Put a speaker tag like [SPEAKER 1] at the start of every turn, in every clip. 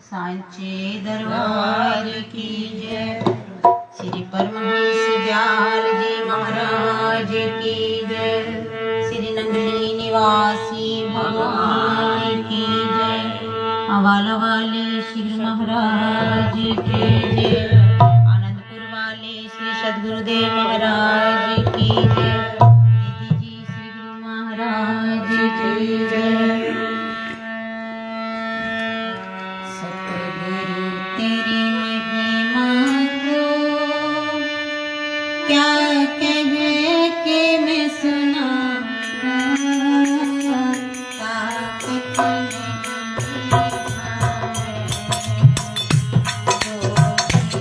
[SPEAKER 1] सांचे दरबार की जय। श्री परमहंस दयाल जी महाराज की जय। श्री नंदली निवासी भगवान की जय। अवाला वाले श्री महाराज की जय। आनंदपुर वाले श्री सद्गुरुदेव महाराज की जय। दीदी जी श्री गुरु महाराज की जय। सतगुरु तेरी महिमा को क्या कह के मैं सुनाऊं। ताकत नहीं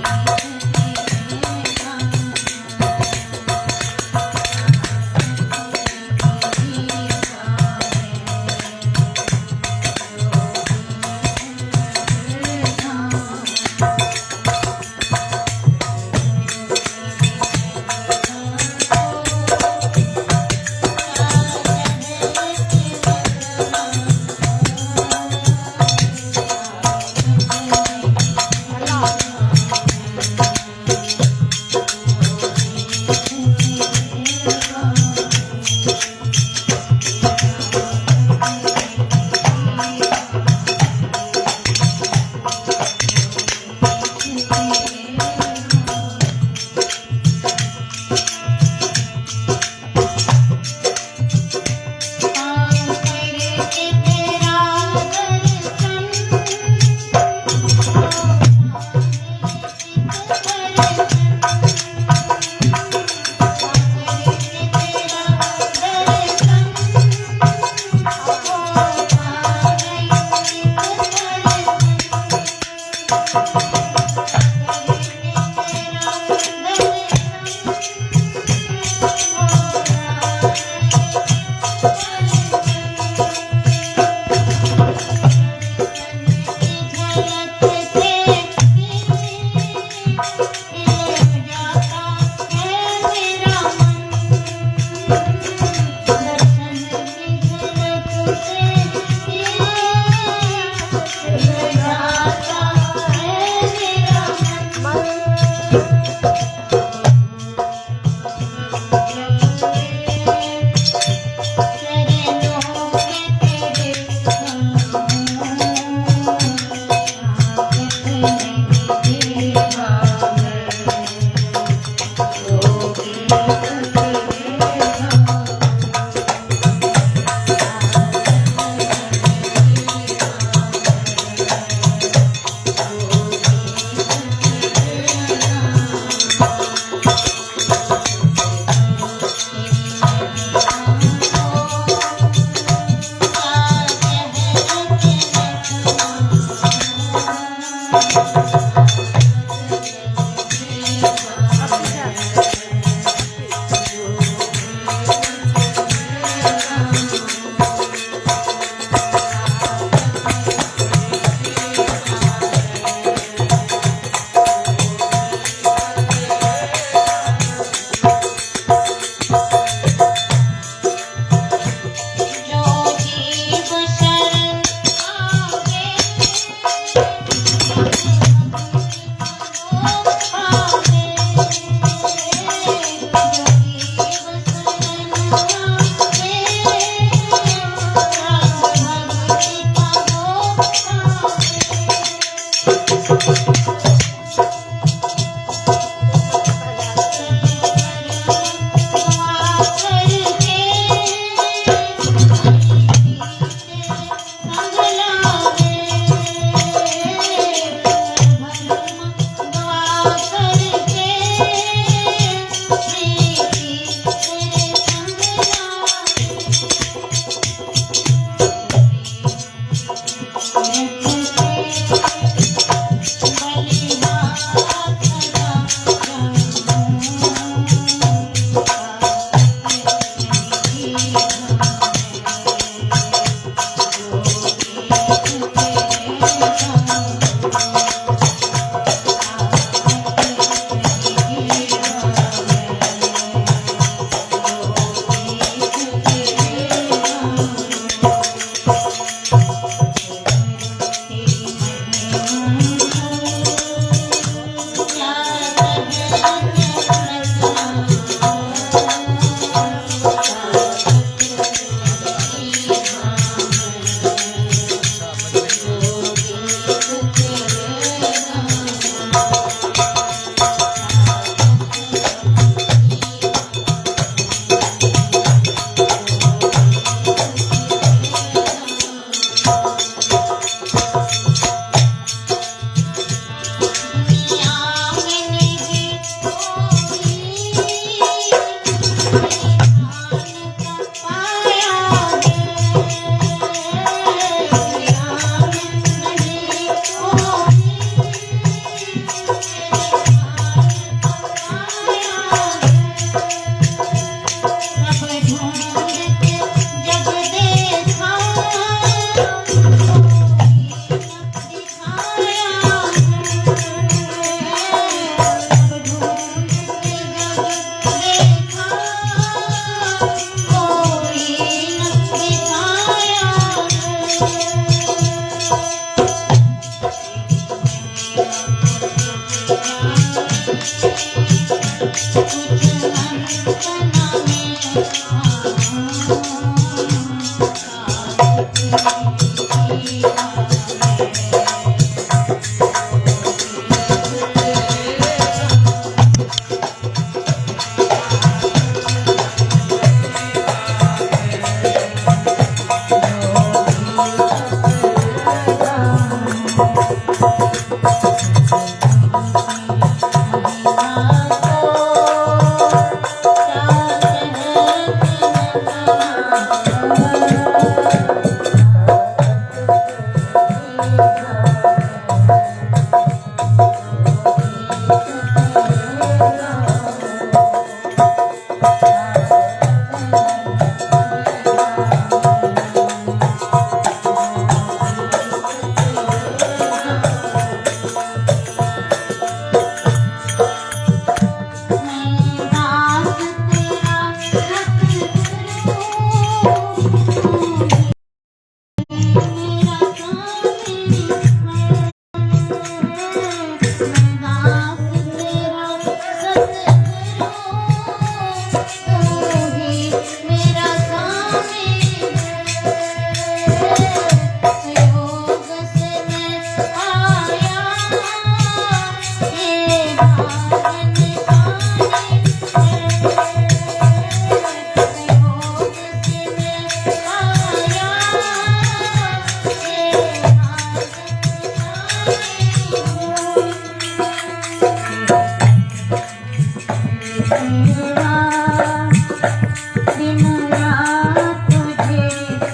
[SPEAKER 1] दिन रात तुझे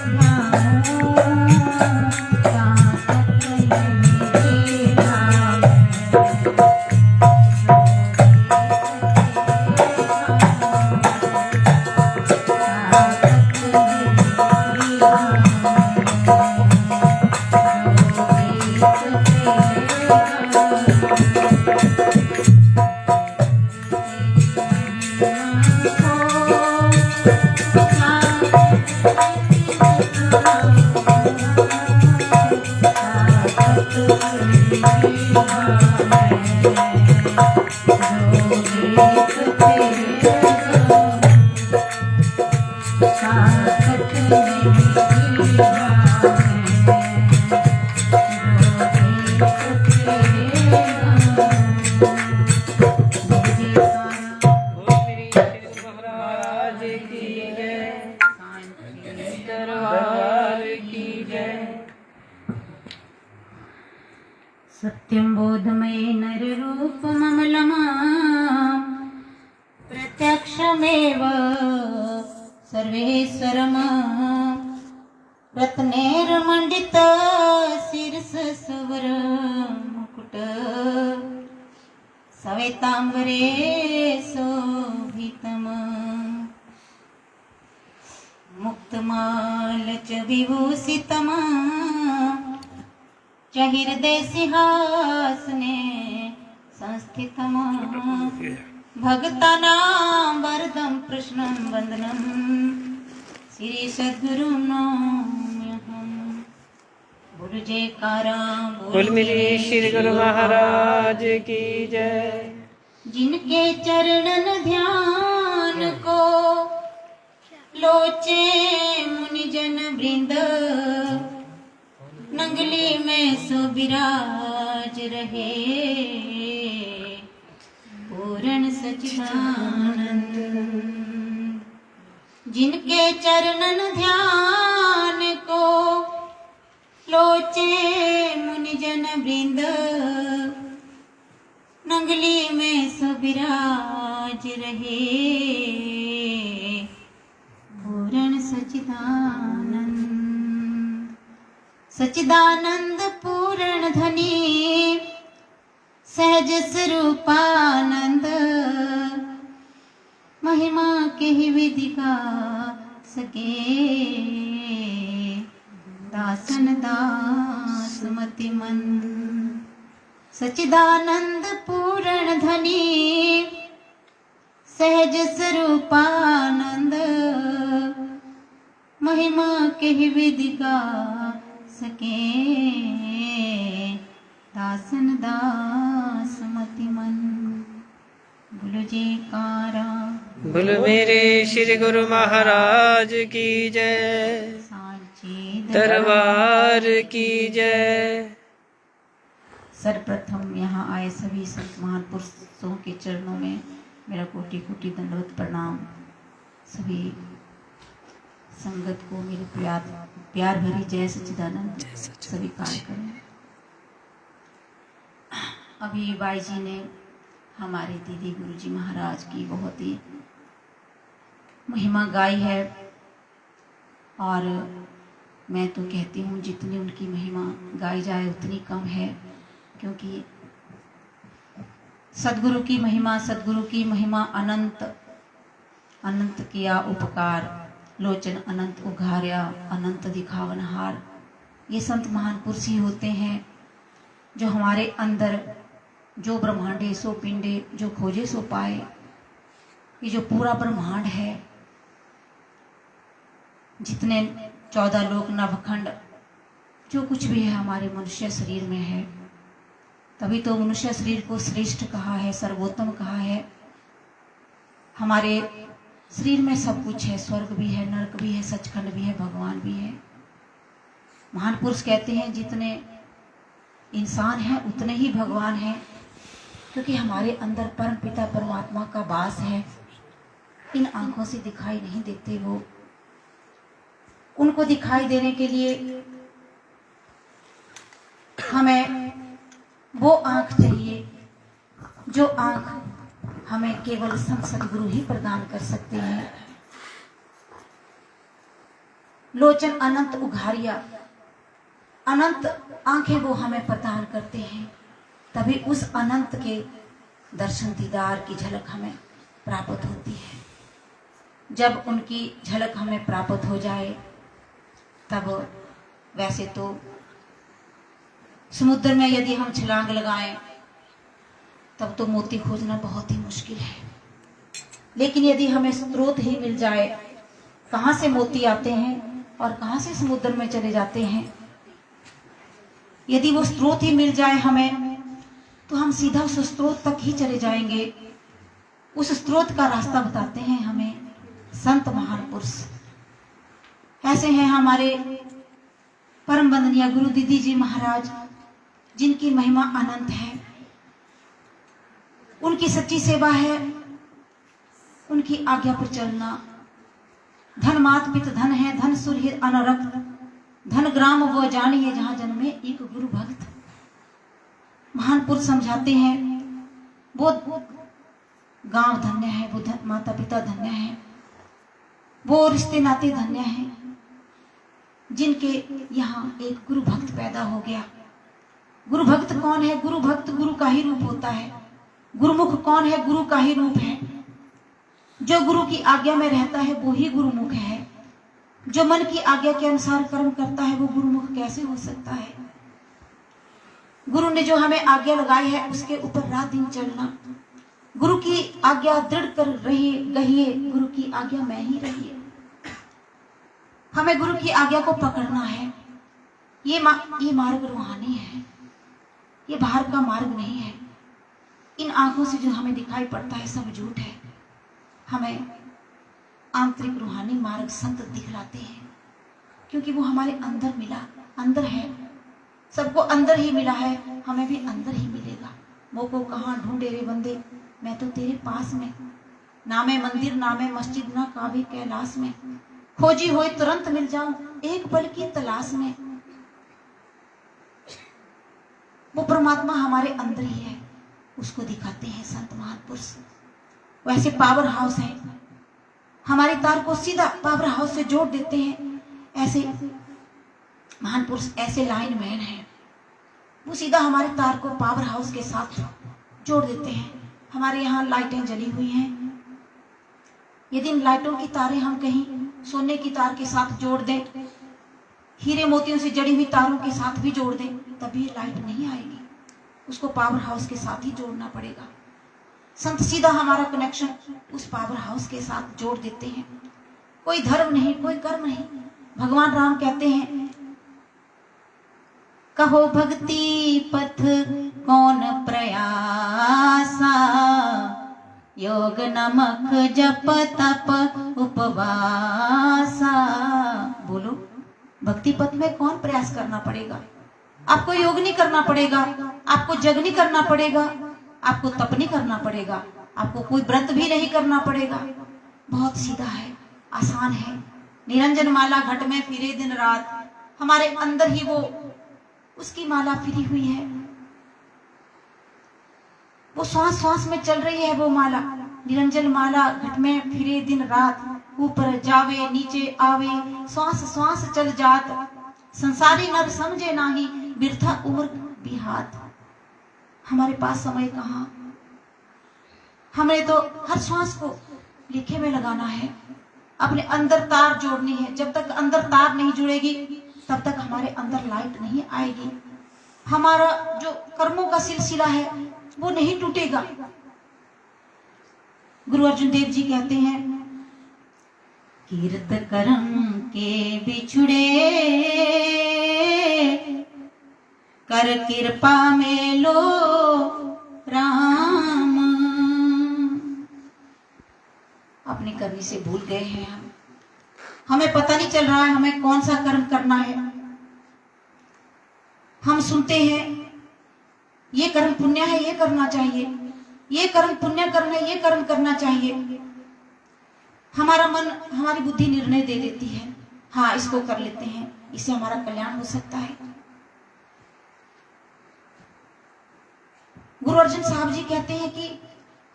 [SPEAKER 1] ध्याऊं, ताकत मेरी सत्यं बोधमये नररूपममलमा प्रत्यक्षमेव सर्वेश्वरम् रत्नैर्मण्डित शिरसुवर मुकुट सवेताम्बरे शोभितम् मुक्तमाल च विभूषितम् च हृदय सिंहासने संस्थितम् भक्तानां वरदं कृष्णं वन्दनं श्री सद्गुरु नमाम्यहम्। बोल जयकारा
[SPEAKER 2] बोल मेरे श्री गुरु महाराज की जय।
[SPEAKER 1] जिनके चरणन ध्यान को लोचे मुनिजन वृंद नंगली में सो विराज रहे पूर्ण सच्चिदानंद। जिनके चरणन ध्यान को लोचे मुनिजन वृंद नंगली में सो विराज रहे पूर्ण सच्चिदानंद। सच्चिदानंद पूर्ण धनी सहज स्वरूपानंद महिमा के ही विधि का सके दासन दास मति मन। सच्चिदानंद पूर्ण धनी सहज स्वरूपानंद महिमा के ही विधि का सके दासन दास मति मन। बोलो जयकारा
[SPEAKER 2] बोलो मेरे श्री गुरु महाराज की जय।
[SPEAKER 1] साचे
[SPEAKER 2] दरबार की जय।
[SPEAKER 1] सर्वप्रथम यहाँ आए सभी संत महापुरुषों के चरणों में मेरा कोटि कोटि दंडवत प्रणाम। सभी संगत को मेरे प्यार भरी जय सच्चिदानंद स्वीकार करें। अभी बाई जी ने हमारे दीदी गुरुजी महाराज की बहुत ही महिमा गाई है और मैं तो कहती हूँ जितनी उनकी महिमा गाई जाए उतनी कम है, क्योंकि सदगुरु की महिमा अनंत अनंत किया उपकार लोचन अनंत उघार्या अनंत दिखावनहार। ये संत महान पुरुष ही होते हैं जो हमारे अंदर जो ब्रह्मांडे सो पिंडे जो खोजे सो पाए। ये जो पूरा ब्रह्मांड है, जितने 14 लोक नवखंड जो कुछ भी है हमारे मनुष्य शरीर में है, तभी तो मनुष्य शरीर को श्रेष्ठ कहा है, सर्वोत्तम कहा है। हमारे शरीर में सब कुछ है, स्वर्ग भी है, नरक भी है, सचखंड भी है, भगवान भी है। महान पुरुष कहते हैं जितने इंसान हैं उतने ही भगवान हैं, क्योंकि हमारे अंदर परम पिता परमात्मा का वास है। इन आंखों से दिखाई नहीं देते वो, उनको दिखाई देने के लिए हमें वो आंख चाहिए जो आंख हमें केवल संत सदगुरु ही प्रदान कर सकते हैं। लोचन अनंत उघारिया, अनंत आंखें वो हमें प्रदान करते हैं, तभी उस अनंत के दर्शन दीदार की झलक हमें प्राप्त होती है। जब उनकी झलक हमें प्राप्त हो जाए तब वैसे तो समुद्र में यदि हम छलांग लगाएं तब तो मोती खोजना बहुत ही मुश्किल है, लेकिन यदि हमें स्रोत ही मिल जाए, कहाँ से मोती आते हैं और कहाँ से समुद्र में चले जाते हैं, यदि वो स्रोत ही मिल जाए हमें तो हम सीधा उस स्रोत तक ही चले जाएंगे। उस स्रोत का रास्ता बताते हैं हमें संत महान पुरुष। ऐसे हैं हमारे परम वंदनीय गुरु दीदी जी महाराज, जिनकी महिमा अनंत है। उनकी सच्ची सेवा है उनकी आज्ञा पर चलना। धन मात पित धन है, धन सुरहित अनरक्त, धन ग्राम वो जानिए जहां जन्मे एक गुरु भक्त। महान पुरुष समझाते हैं वो गांव धन्य है, वो माता पिता धन्य है, वो रिश्ते नाते धन्य हैं जिनके यहाँ एक गुरु भक्त पैदा हो गया। गुरु भक्त कौन है? गुरु भक्त गुरु का ही रूप होता है। गुरुमुख कौन है? गुरु का ही रूप है। जो गुरु की आज्ञा में रहता है वो ही गुरुमुख है। जो मन की आज्ञा के अनुसार कर्म करता है वो गुरुमुख कैसे हो सकता है? गुरु ने जो हमें आज्ञा लगाई है उसके ऊपर रात दिन चलना। गुरु की आज्ञा दृढ़ कर रहिए, कहिए गुरु की आज्ञा में ही रहिए। हमें गुरु की आज्ञा को पकड़ना है। ये मार्ग रूहानी है, ये बाहर का मार्ग नहीं है। इन आंखों से जो हमें दिखाई पड़ता है सब झूठ है। हमें आंतरिक रूहानी मार्ग संत दिखलाते हैं, क्योंकि वो हमारे अंदर मिला, अंदर है। सबको अंदर ही मिला है, हमें भी अंदर ही मिलेगा। मोको कहाँ ढूंढे रे बंदे, मैं तो तेरे पास में। नामे मंदिर नामे मस्जिद ना काबे कैलाश में, खोजी हुई तुरंत मिल जाऊं एक पल की तलाश में। वो परमात्मा हमारे अंदर ही है, उसको दिखाते हैं संत महापुरुष। वैसे पावर हाउस है, हमारी तार को सीधा पावर हाउस से जोड़ देते हैं। ऐसे महान पुरुष ऐसे लाइन मैन है, वो सीधा हमारे तार को पावर हाउस के साथ जोड़ देते हैं। हमारे यहाँ लाइटें जली हुई हैं, यदि इन लाइटों की तारें हम कहीं सोने की तार के साथ जोड़ दें, हीरे मोतियों से जड़ी हुई तारों के साथ भी जोड़ दें, तभी लाइट नहीं आएगी। उसको पावर हाउस के साथ ही जोड़ना पड़ेगा। संत सीधा हमारा कनेक्शन उस पावर हाउस के साथ जोड़ देते हैं। कोई धर्म नहीं, कोई कर्म नहीं। भगवान राम कहते हैं, कहो भक्ति पथ कौन प्रयासा, योग नमक जप तप उपवासा। बोलो, भक्ति पथ में कौन प्रयास करना पड़ेगा? आपको योग नहीं करना पड़ेगा, आपको जग नहीं करना पड़ेगा, आपको तप नहीं करना पड़ेगा, आपको कोई व्रत भी नहीं करना पड़ेगा। बहुत सीधा है, आसान है। निरंजन माला घट में फिरे दिन रात, हमारे अंदर ही वो उसकी माला फिरी हुई है। वो श्वास श्वास में चल रही है वो माला। निरंजन माला घट में फिरे दिन रात, ऊपर जावे नीचे आवे, श्वास श्वास चल जात। संसारी नर समझे नाही, बिरथा उम्र बिहात। हमारे पास समय कहाँ? हमें तो हर श्वास को लेखे में लगाना है, अपने अंदर तार जोड़नी है। जब तक अंदर तार नहीं जुड़ेगी तब तक हमारे अंदर लाइट नहीं आएगी। हमारा जो कर्मों का सिलसिला है वो नहीं टूटेगा। गुरु अर्जुन देव जी कहते हैं, कीर्त कर्म के बिछुड़े, कर कृपा में लो राम। अपनी करनी से भूल गए हैं हम, हमें पता नहीं चल रहा है हमें कौन सा कर्म करना है। हम सुनते हैं ये कर्म पुण्य है, ये करना चाहिए, ये कर्म पुण्य कर्म है, ये कर्म करना चाहिए। हमारा मन, हमारी बुद्धि निर्णय दे देती है, हाँ इसको कर लेते हैं, इससे हमारा कल्याण हो सकता है। गुरु अर्जुन साहब जी कहते हैं कि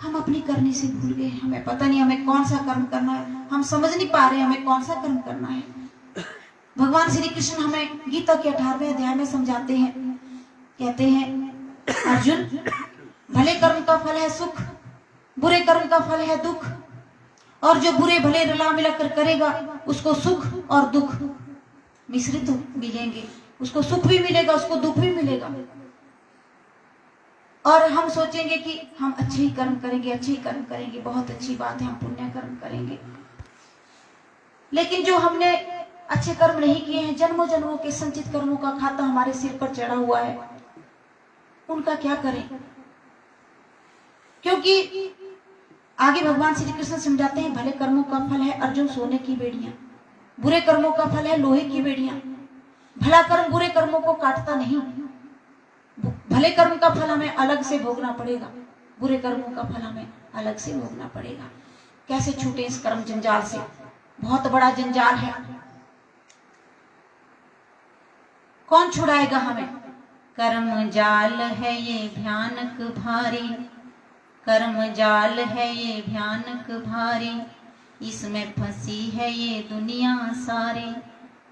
[SPEAKER 1] हम अपनी करने से भूल गए। हमें पता नहीं हमें कौन सा कर्म करना है, हम समझ नहीं पा रहे हमें कौन सा कर्म करना है। भगवान श्री कृष्ण हमें गीता के 18वें अध्याय में समझाते हैं, कहते हैं अर्जुन, भले कर्म का फल है सुख, बुरे कर्म का फल है दुख, और जो बुरे भले रला मिलाकर करेगा उसको सुख और दुख मिश्रित मिलेंगे। उसको सुख भी मिलेगा, उसको दुख भी मिलेगा। और हम सोचेंगे कि हम अच्छे ही कर्म करेंगे, अच्छे ही कर्म करेंगे, बहुत अच्छी बात है, हम पुण्य कर्म करेंगे। लेकिन जो हमने अच्छे कर्म नहीं किए हैं, जन्मों जन्मों के संचित कर्मों का खाता हमारे सिर पर चढ़ा हुआ है, उनका क्या करें? क्योंकि आगे भगवान श्री कृष्ण समझाते हैं, भले कर्मों का फल है अर्जुन सोने की बेड़ियां, बुरे कर्मों का फल है लोहे की बेड़ियां। भला कर्म बुरे कर्मों को काटता नहीं। भले कर्म का फल हमें अलग से भोगना पड़ेगा, बुरे कर्मों का फल हमें अलग से भोगना पड़ेगा। कैसे छूटे इस कर्म जंजाल से? बहुत बड़ा जंजाल है। कौन छुड़ाएगा हमें? कर्म जाल है ये भयानक भारी, कर्म जाल है ये भयानक भारी, इसमें फंसी है ये दुनिया सारी,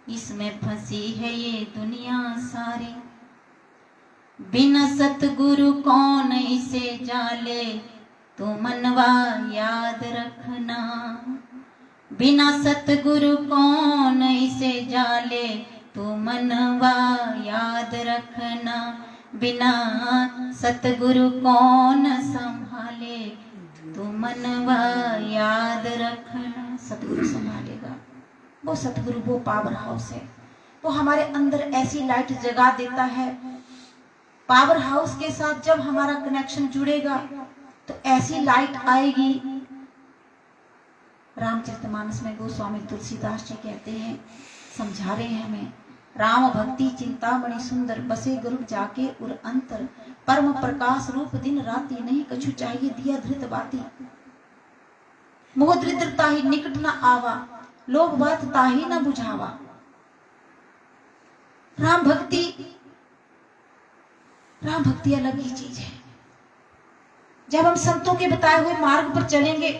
[SPEAKER 1] इसमें फंसी है ये दुनिया सारी। बिना सतगुरु कौन इसे जाले, तो मनवा याद रखना। बिना सतगुरु कौन इसे जाले, तो मनवा याद रखना। बिना सतगुरु कौन संभाले, तो मनवा याद रखना। सतगुरु संभालेगा, वो सतगुरु वो पावर हाउस है, वो हमारे अंदर ऐसी लाइट जगा देता है। पावर हाउस के साथ जब हमारा कनेक्शन जुड़ेगा तो ऐसी लाइट आएगी। रामचरितमानस में गोस्वामी तुलसीदास जी कहते हैं, समझा रहे हैं हमें, राम भक्ति चिंतामणि सुंदर, बसे गरुड़ जाके उर अंतर, परम प्रकाश रूप दिन राति, नहीं कछु चाहिए दिया धृत बाती। मोह दरिद्र ताहि निकट न आवा, लोभ बात ताहि न बुझावा। राम भक्ति अलग ही चीज है। जब हम संतों के बताए हुए मार्ग पर चलेंगे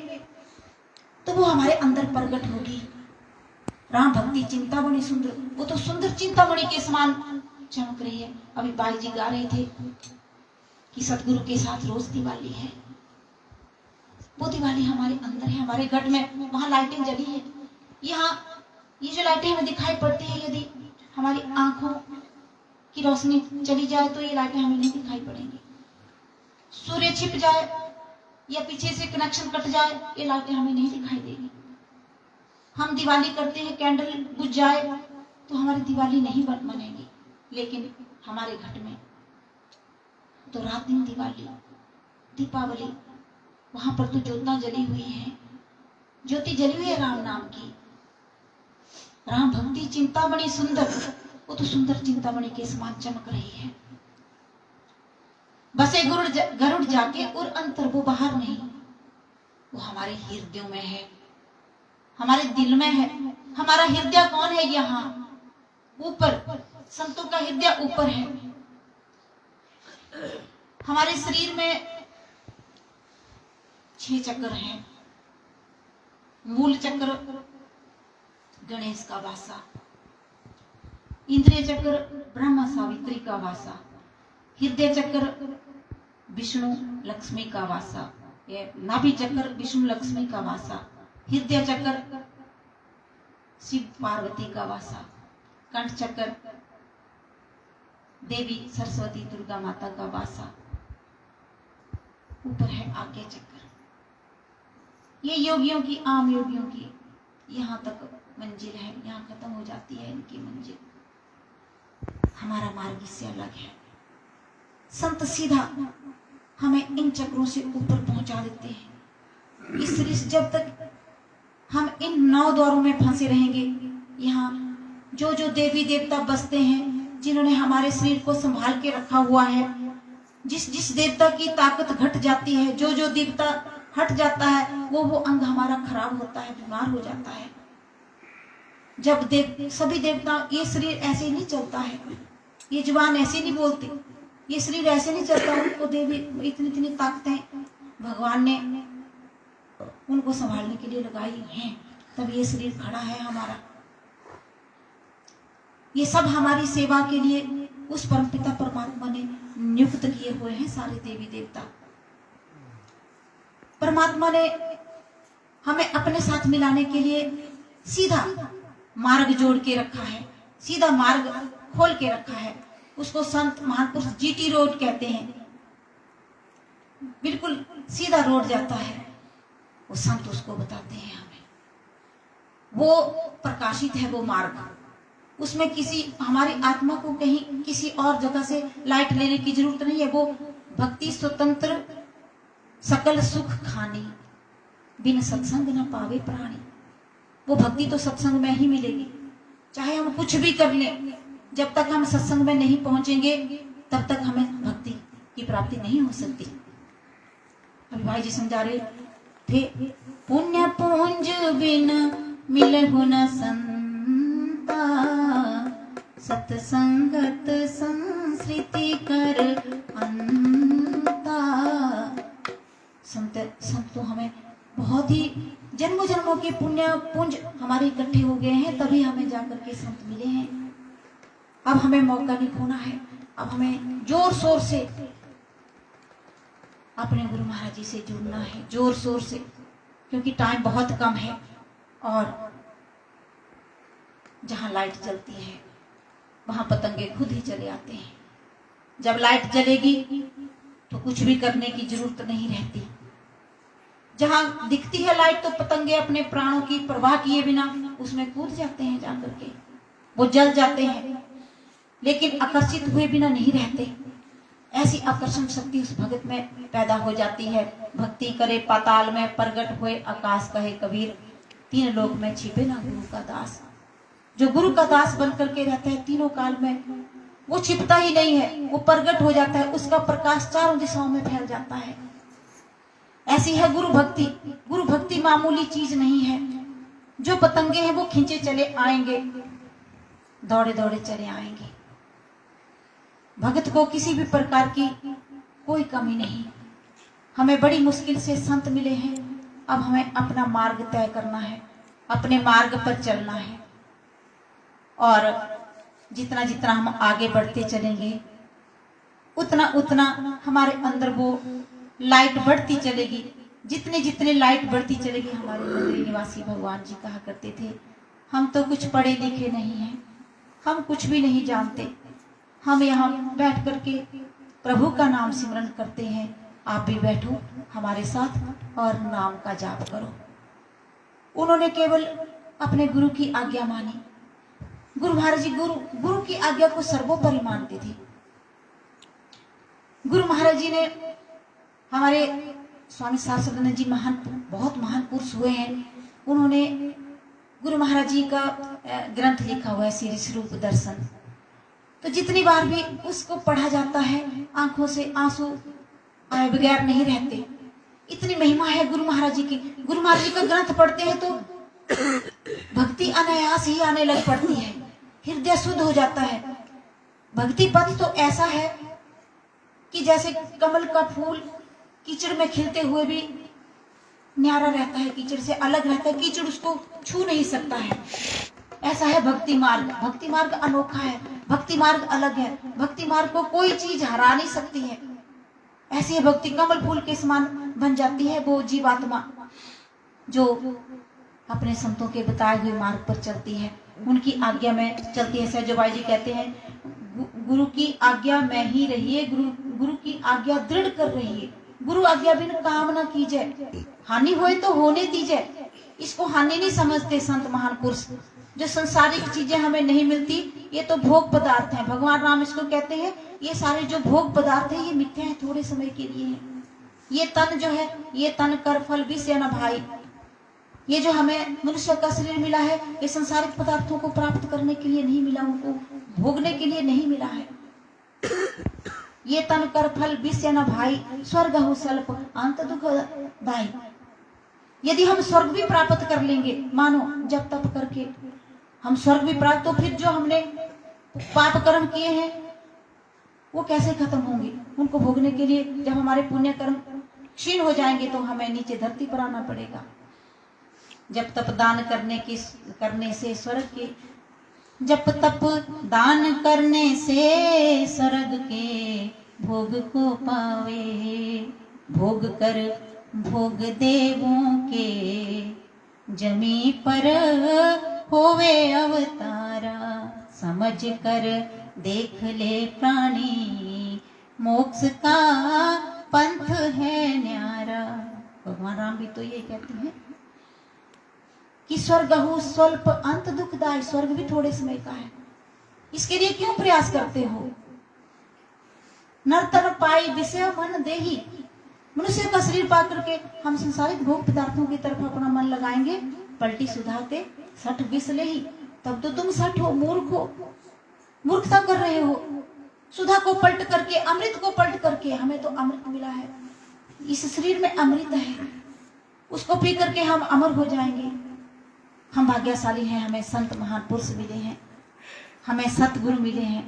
[SPEAKER 1] तो वो हमारे अंदर प्रकट होगी। राम भक्ति चिंतामणि सुंदर, वो तो सुंदर चिंतामणि के समान चमक रही है। अभी बाई जी गा रहे थे कि सतगुरु के साथ रोज दिवाली है। वो दिवाली हमारे अंदर है, हमारे घर में वहां लाइटिंग जली है। यहाँ ये जो लाइटें हमें दिखाई पड़ती है, यदि हमारी आंखों की रोशनी चली जाए तो ये लाइटें हमें नहीं दिखाई पड़ेंगी। सूर्य छिप जाए या पीछे से कनेक्शन कट जाए, ये लाइटें हमें नहीं दिखाई देगी। हम दिवाली करते हैं, कैंडल बुझ जाए तो हमारी दिवाली नहीं बनेगी। लेकिन हमारे घर में तो रात दिन दिवाली, दीपावली, वहां पर तो ज्योतना जली हुई है, ज्योति जली हुई है राम नाम की। राम भक्ति चिंतामणि सुंदर, वो तो सुंदर चिंतामणि के समान चमक रही है। बसे गरुड़ जाके और अंतर, वो बाहर नहीं, वो हमारे हृदयों में है, हमारे दिल में है। हमारा हृदय कौन है? यहाँ ऊपर, संतों का हृदय ऊपर है। हमारे शरीर में 6 चक्र हैं। मूल चक्र गणेश का वासा, इंद्रिय चक्र ब्रह्मा सावित्री का वासा, हृदय चक्र विष्णु लक्ष्मी का वासा, ये नाभि चक्र विष्णु लक्ष्मी का वासा, हृदय चक्र शिव पार्वती का वासा, कंठ चक्र देवी सरस्वती दुर्गा माता का वासा, ऊपर है आज्ञा चक्र। ये योगियों की, आम योगियों की यहाँ तक मंजिल है, यहाँ खत्म हो जाती है इनकी मंजिल। हमारा मार्ग इससे अलग है। संत सीधा हमें इन चक्रों से ऊपर पहुंचा देते हैं। इस जब तक हम इन 9 द्वारों में फंसे रहेंगे, यहाँ जो जो देवी देवता बसते हैं, जिन्होंने हमारे शरीर को संभाल के रखा हुआ है, जिस देवता की ताकत घट जाती है, जो जो देवता हट जाता है, वो अंग हमारा खराब होता है, बीमार हो जाता है। जब सभी देवता, ये शरीर ऐसे नहीं चलता है, ये जुबान ऐसे नहीं बोलती, ये शरीर ऐसे नहीं चलता, उनको देवी इतनी ताकतें भगवान ने उनको संभालने के लिए लगाई हैं, तब ये शरीर खड़ा है हमारा। ये सब हमारी सेवा के लिए उस परमपिता परमात्मा ने नियुक्त किए हुए हैं सारे देवी देवता। परमात्मा ने हमें अपने साथ मिलाने के लिए सीधा मार्ग जोड़ के रखा है, सीधा मार्ग खोल के रखा है। उसको संत महापुरुष जीटी रोड कहते हैं। बिल्कुल सीधा रोड जाता है, वो संत उसको बताते हैं हमें। वो प्रकाशित है वो मार्ग, उसमें किसी हमारी आत्मा को कहीं किसी और जगह से लाइट लेने की जरूरत नहीं है। वो भक्ति स्वतंत्र सकल सुख खानी, बिन सत्संग न पावे प्राणी। वो भक्ति तो सत्संग में ही मिलेगी, चाहे हम कुछ भी कर लें। जब तक हम सत्संग में नहीं पहुंचेंगे तब तक हमें भक्ति की प्राप्ति नहीं हो सकती। अभी भाई जी समझा रहे थे, पुण्य पुंज बिन मिलहु न संता, सत्संगत संस्कृति कर अंता। संत तो हमें बहुत ही जन्मों जन्मों के पुण्य पुंज हमारे इकट्ठे हो गए हैं, तभी हमें जाकर के संत मिले हैं। अब हमें मौका नहीं खोना है, अब हमें जोर शोर से अपने गुरु महाराज जी से जुड़ना है, जोर शोर से, क्योंकि टाइम बहुत कम है। और जहां लाइट जलती है वहां पतंगे खुद ही चले आते हैं। जब लाइट जलेगी तो कुछ भी करने की जरूरत नहीं रहती। जहां दिखती है लाइट तो पतंगे अपने प्राणों की परवाह किए बिना उसमें कूद जाते हैं, जाकर के वो जल जाते हैं, लेकिन आकर्षित हुए बिना नहीं रहते। ऐसी आकर्षण शक्ति उस भगत में पैदा हो जाती है। भक्ति करे पाताल में, प्रगट हुए आकाश कहे कबीर, तीन लोक में छिपे ना गुरु का दास। जो गुरु का दास बन करके रहता है तीनों काल में, वो छिपता ही नहीं है, वो प्रगट हो जाता है, उसका प्रकाश चारों दिशाओं में फैल जाता है। ऐसी है गुरु भक्ति। गुरु भक्ति मामूली चीज नहीं है। जो पतंगे हैं वो खींचे चले आएंगे, दौड़े दौड़े चले आएंगे। भगत को किसी भी प्रकार की कोई कमी नहीं। हमें बड़ी मुश्किल से संत मिले हैं, अब हमें अपना मार्ग तय करना है, अपने मार्ग पर चलना है। और जितना जितना हम आगे बढ़ते चलेंगे उतना उतना हमारे अंदर वो लाइट बढ़ती चलेगी। जितने जितने लाइट बढ़ती चलेगी, हमारे मंदिर निवासी भगवान जी कहा करते थे, हम तो कुछ पढ़े लिखे नहीं हैं, हम कुछ भी नहीं जानते, हम यहाँ बैठ करके प्रभु का नाम सिमरन करते हैं। आप भी बैठो हमारे साथ और नाम का जाप करो। उन्होंने केवल अपने गुरु की आज्ञा मानी। गुरु महाराज जी गुरु की आज्ञा को सर्वोपरि मानते थे। गुरु महाराज जी ने, हमारे स्वामी सारस्वत जी बहुत महान पुरुष हुए हैं। उन्होंने गुरु महाराज जी का ग्रंथ लिखा हुआ है श्री स्वरूप दर्शन। तो जितनी बार भी उसको पढ़ा जाता है आंखों से आंसू आए बगैर नहीं रहते। इतनी महिमा है गुरु महाराज जी की। गुरु महाराज जी का ग्रंथ पढ़ते हैं तो भक्ति अनायास ही आने लग पड़ती है, हृदय शुद्ध हो जाता है। भक्ति पथ तो ऐसा है कि जैसे कमल का फूल कीचड़ में खिलते हुए भी न्यारा रहता है, कीचड़ से अलग रहता है, कीचड़ उसको छू नहीं सकता है। ऐसा है भक्ति मार्ग। भक्ति मार्ग अनोखा है, भक्ति मार्ग अलग है। भक्ति मार्ग को कोई चीज हरा नहीं सकती है। ऐसी है भक्ति, कमल फूल के समान बन जाती है वो जीवात्मा जो अपने संतों के बताए हुए मार्ग पर चलती है, उनकी आज्ञा में चलती है। सहज भाई जी कहते हैं, गुरु की आज्ञा में ही रहिए, गुरु की आज्ञा दृढ़ कर रहिए, गुरु आज्ञा बिन काम न कीजिए, हानि होए तो होने दीजिए। इसको हानि नहीं समझते संत महान पुरुष। जो संसारिक चीजें हमें नहीं मिलती, ये तो भोग पदार्थ हैं। भगवान राम इसको कहते हैं, ये सारे जो भोग पदार्थ हैं ये मिथ्या हैं, थोड़े समय के लिए हैं। ये तन जो है, ये तन कर फल विषय न भाई। ये जो हमें मनुष्य का शरीर मिला है, ये संसारिक पदार्थों को प्राप्त करने के लिए नहीं मिला, उनको भोगने के लिए नहीं मिला है। ये तन कर फल विषय न भाई, स्वर्ग हो स्वल्प अंत दुख भाई। यदि हम स्वर्ग भी प्राप्त कर लेंगे, मानो जब तप करके हम स्वर्ग भी प्राप्त, तो फिर जो हमने पाप कर्म किए हैं वो कैसे खत्म होंगे? उनको भोगने के लिए जब हमारे पुण्य कर्म क्षीण हो जाएंगे तो हमें नीचे धरती पर आना पड़ेगा। जब तप दान करने से स्वर्ग के, जब तप दान करने से स्वर्ग के भोग को पावे, भोग कर भोग देवों के जमी पर होवे अवतारा, समझ कर देख ले प्राणी मोक्ष का पंथ है न्यारा। भगवान राम भी तो ये कहते हैं कि स्वर्गहु स्वल्प अंत दुखदाय, स्वर्ग भी थोड़े समय का है, इसके लिए क्यों प्रयास करते हो। नरतर पाई विषय मन देही, मनुष्य का शरीर पा करके हम संसारिक भोग पदार्थों की तरफ अपना मन लगाएंगे, पलटी सुधाते सठ विष ले ही, तब तो तुम सठ हो, मूर्ख हो, मूर्खता कर रहे हो। सुधा को पलट करके, अमृत को पलट करके, हमें तो अमृत मिला है, इस शरीर में अमृत है, उसको पी करके हम अमर हो जाएंगे। हम भाग्यशाली हैं, हमें संत महान पुरुष मिले हैं, हमें सतगुरु मिले हैं,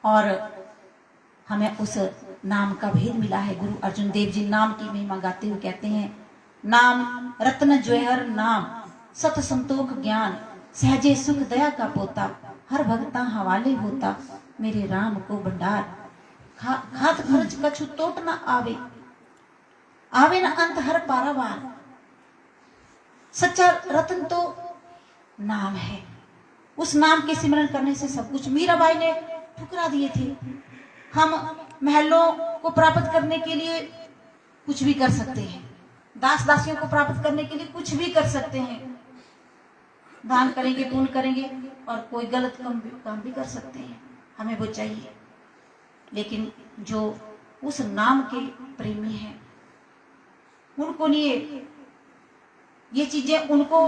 [SPEAKER 1] और हमें उस नाम का भेद मिला है। गुरु अर्जुन देव जी नाम की महिमा गाते हुए कहते हैं, नाम रत्न ज्वेहर नाम, सत संतोख ज्ञान, सहजे सुख दया का पोता, हर भगता हवाले होता, मेरे राम को भंडार, खात खर्च कछु तोट न आवे, आवे न अंत हर पारावार। सच्चा रत्न तो नाम है, उस नाम के सिमरन करने से सब कुछ। मीराबाई ने ठुकरा दिए थे, हम महलों को प्राप्त करने के लिए कुछ भी कर सकते हैं, दास दासियों को प्राप्त करने के लिए कुछ भी कर सकते हैं, दान करेंगे, पुण्य करेंगे, और कोई गलत काम भी कर सकते हैं, हमें वो चाहिए। लेकिन जो उस नाम के प्रेमी हैं, उनको लिए ये चीजें उनको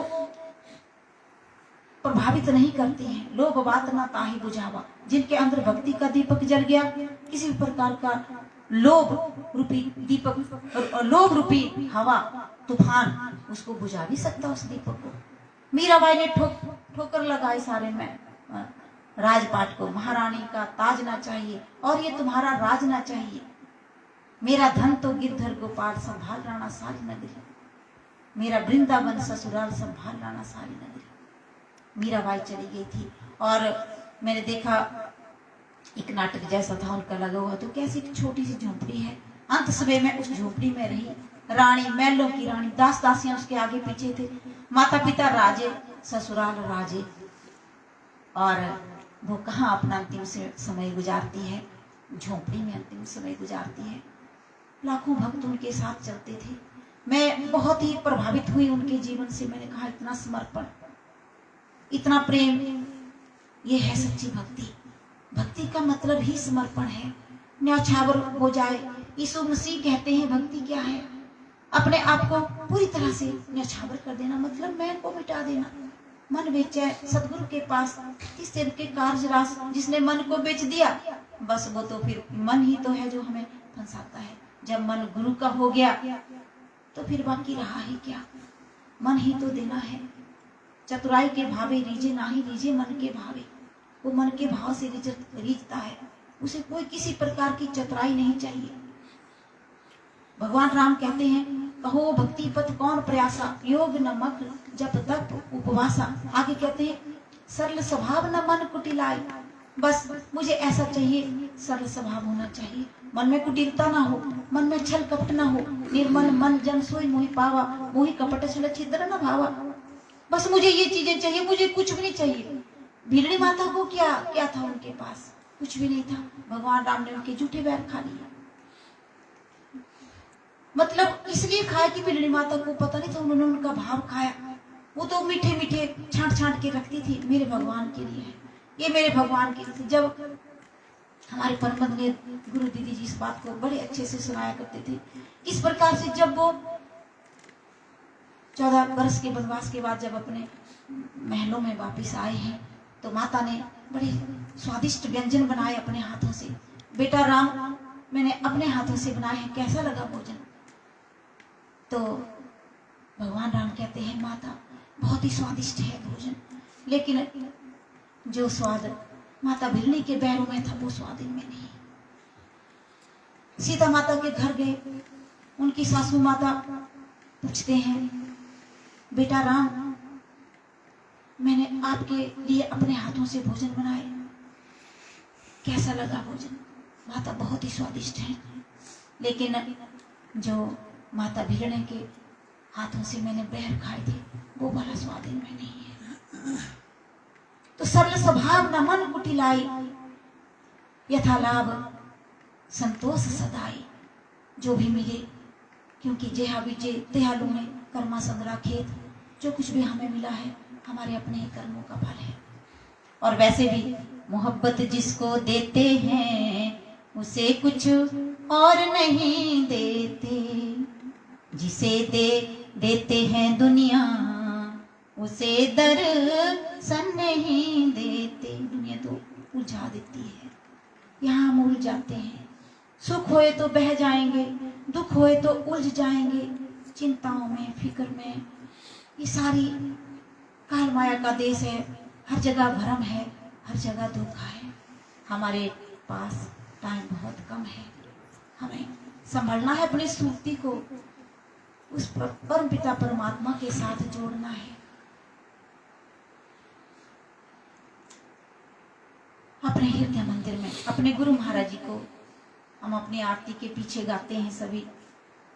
[SPEAKER 1] प्रभावित नहीं करती हैं। लोभ बात ना ताहि बुझावा, जिनके अंदर भक्ति का दीपक जल गया, किसी भी प्रकार का लोभ रूपी दीपक, लोभ रूपी हवा तूफान उसको बुझा नहीं सकता उस दीपक को। मीराबाई ने ठोकर लगाई सारे में राजपाट को, महारानी का ताज ना चाहिए और ये तुम्हारा राज ना चाहिए, मेरा धन तो गिरधर गोपाल संभाल राणा सारी नगरी, मेरा वृंदावन ससुराल संभाल राणा सारी नगरी। मीराबाई चली गई थी, और मैंने देखा एक नाटक जैसा था उनका लगा हुआ, तो कैसी एक छोटी सी झोंपड़ी है, अंत समय में उस झोंपड़ी में रही रानी, महलों की रानी, दास दासियां उसके आगे पीछे थे, माता पिता राजे, ससुराल राजे, और वो कहाँ अपना अंतिम समय गुजारती है, झोंपड़ी में अंतिम समय गुजारती है। लाखों भक्त उनके साथ चलते थे, मैं बहुत ही प्रभावित हुई उनके जीवन से। मैंने कहा इतना समर्पण, इतना प्रेम, ये है सच्ची भक्ति। भक्ति का मतलब ही समर्पण है, न्यौछावर हो जाए। यीशु मसीह कहते हैं भक्ति क्या है, अपने आप को पूरी तरह से न्यौछावर कर देना, मतलब मैं को मिटा देना। मन बेचे सदगुरु के पास, किस तरह के कार्य रास, जिसने मन को बेच दिया, बस वो तो फिर मन ही तो है जो हमें फंसाता है। जब मन गुरु का हो गया तो फिर बाकी रहा ही क्या, मन ही तो देना है। चतुराई के भावे रीझे नाही, रीझे मन के भावे, वो मन के भाव से रीझता है, उसे कोई किसी प्रकार की चतुराई नहीं चाहिए। भगवान राम कहते हैं, कहो भक्ति पथ कौन प्रयासा, योग न मग्न जप तप उपवासा। आगे कहते हैं, सरल स्वभाव न मन कुटिलाई, बस मुझे ऐसा चाहिए, सरल स्वभाव होना चाहिए, मन में कुटिलता ना हो, मन में छल कपट ना हो, निर्मल मन जन सोई मोहि पावा, मोहि कपट छल छिद्र न भावा। बस मुझे ये चीजें चाहिए, मुझे कुछ भी नहीं चाहिए। भीलड़ी माता को क्या था, उनके पास कुछ भी नहीं था, भगवान राम ने उनके जूठे बैर खा लिए। मतलब इसलिए खाया कि भीलड़ी माता को पता नहीं था, उन्होंने उनका भाव खाया। वो तो मीठे मीठे छांट के रखती थी, मेरे भगवान के लिए है, ये मेरे भगवान के लिए। जब हमारे परमत ने गुरु दीदी जी इस बात को बड़े अच्छे से सुनाया करते थे, इस प्रकार से जब वो 14 वर्ष के वनवास के बाद जब अपने महलों में वापिस आए हैं, तो माता ने बड़े स्वादिष्ट व्यंजन बनाए अपने हाथों से। बेटा राम, मैंने अपने हाथों से बनाए हैं, कैसा लगा भोजन? तो भगवान राम कहते हैं, माता बहुत ही स्वादिष्ट है भोजन, लेकिन जो स्वाद माता भिलनी के बैरों में था, वो स्वाद इनमें नहीं। सीता माता के घर गए, उनकी सासू माता पूछते हैं, बेटा राम, मैंने आपके लिए अपने हाथों से भोजन बनाए, कैसा लगा भोजन? माता बहुत ही स्वादिष्ट है, लेकिन जो माता भिड़ने के हाथों से मैंने बहर खाए थे वो वाला स्वाद इनमें नहीं है। तो सरल स्वभाव न मन कुटिलाई, यथा लाभ संतोष सदाई। जो भी मिले, क्योंकि जेहा बीजे तेहा लूणे, कर्मा संग्रह खेत, जो कुछ भी हमें मिला है हमारे अपने ही कर्मों का फल है। और वैसे भी मोहब्बत जिसको देते हैं उसे कुछ और नहीं देते, जिसे देते हैं दुनिया उसे दर्शन नहीं देते। दुनिया तो उलझा देती है, यहाँ हम उलझ जाते हैं। सुख होए तो बह जाएंगे, दुख होए तो उलझ जाएंगे, चिंताओं में, फिक्र में। ये सारी काल माया का देश है, हर जगह भ्रम है, हर जगह धोखा है। हमारे पास टाइम बहुत कम है, हमें संभलना है, अपनी सुरती को उस परम पिता परमात्मा के साथ जोड़ना है। अपने हृदय मंदिर में अपने गुरु महाराज जी को हम अपनी आरती के पीछे गाते हैं सभी।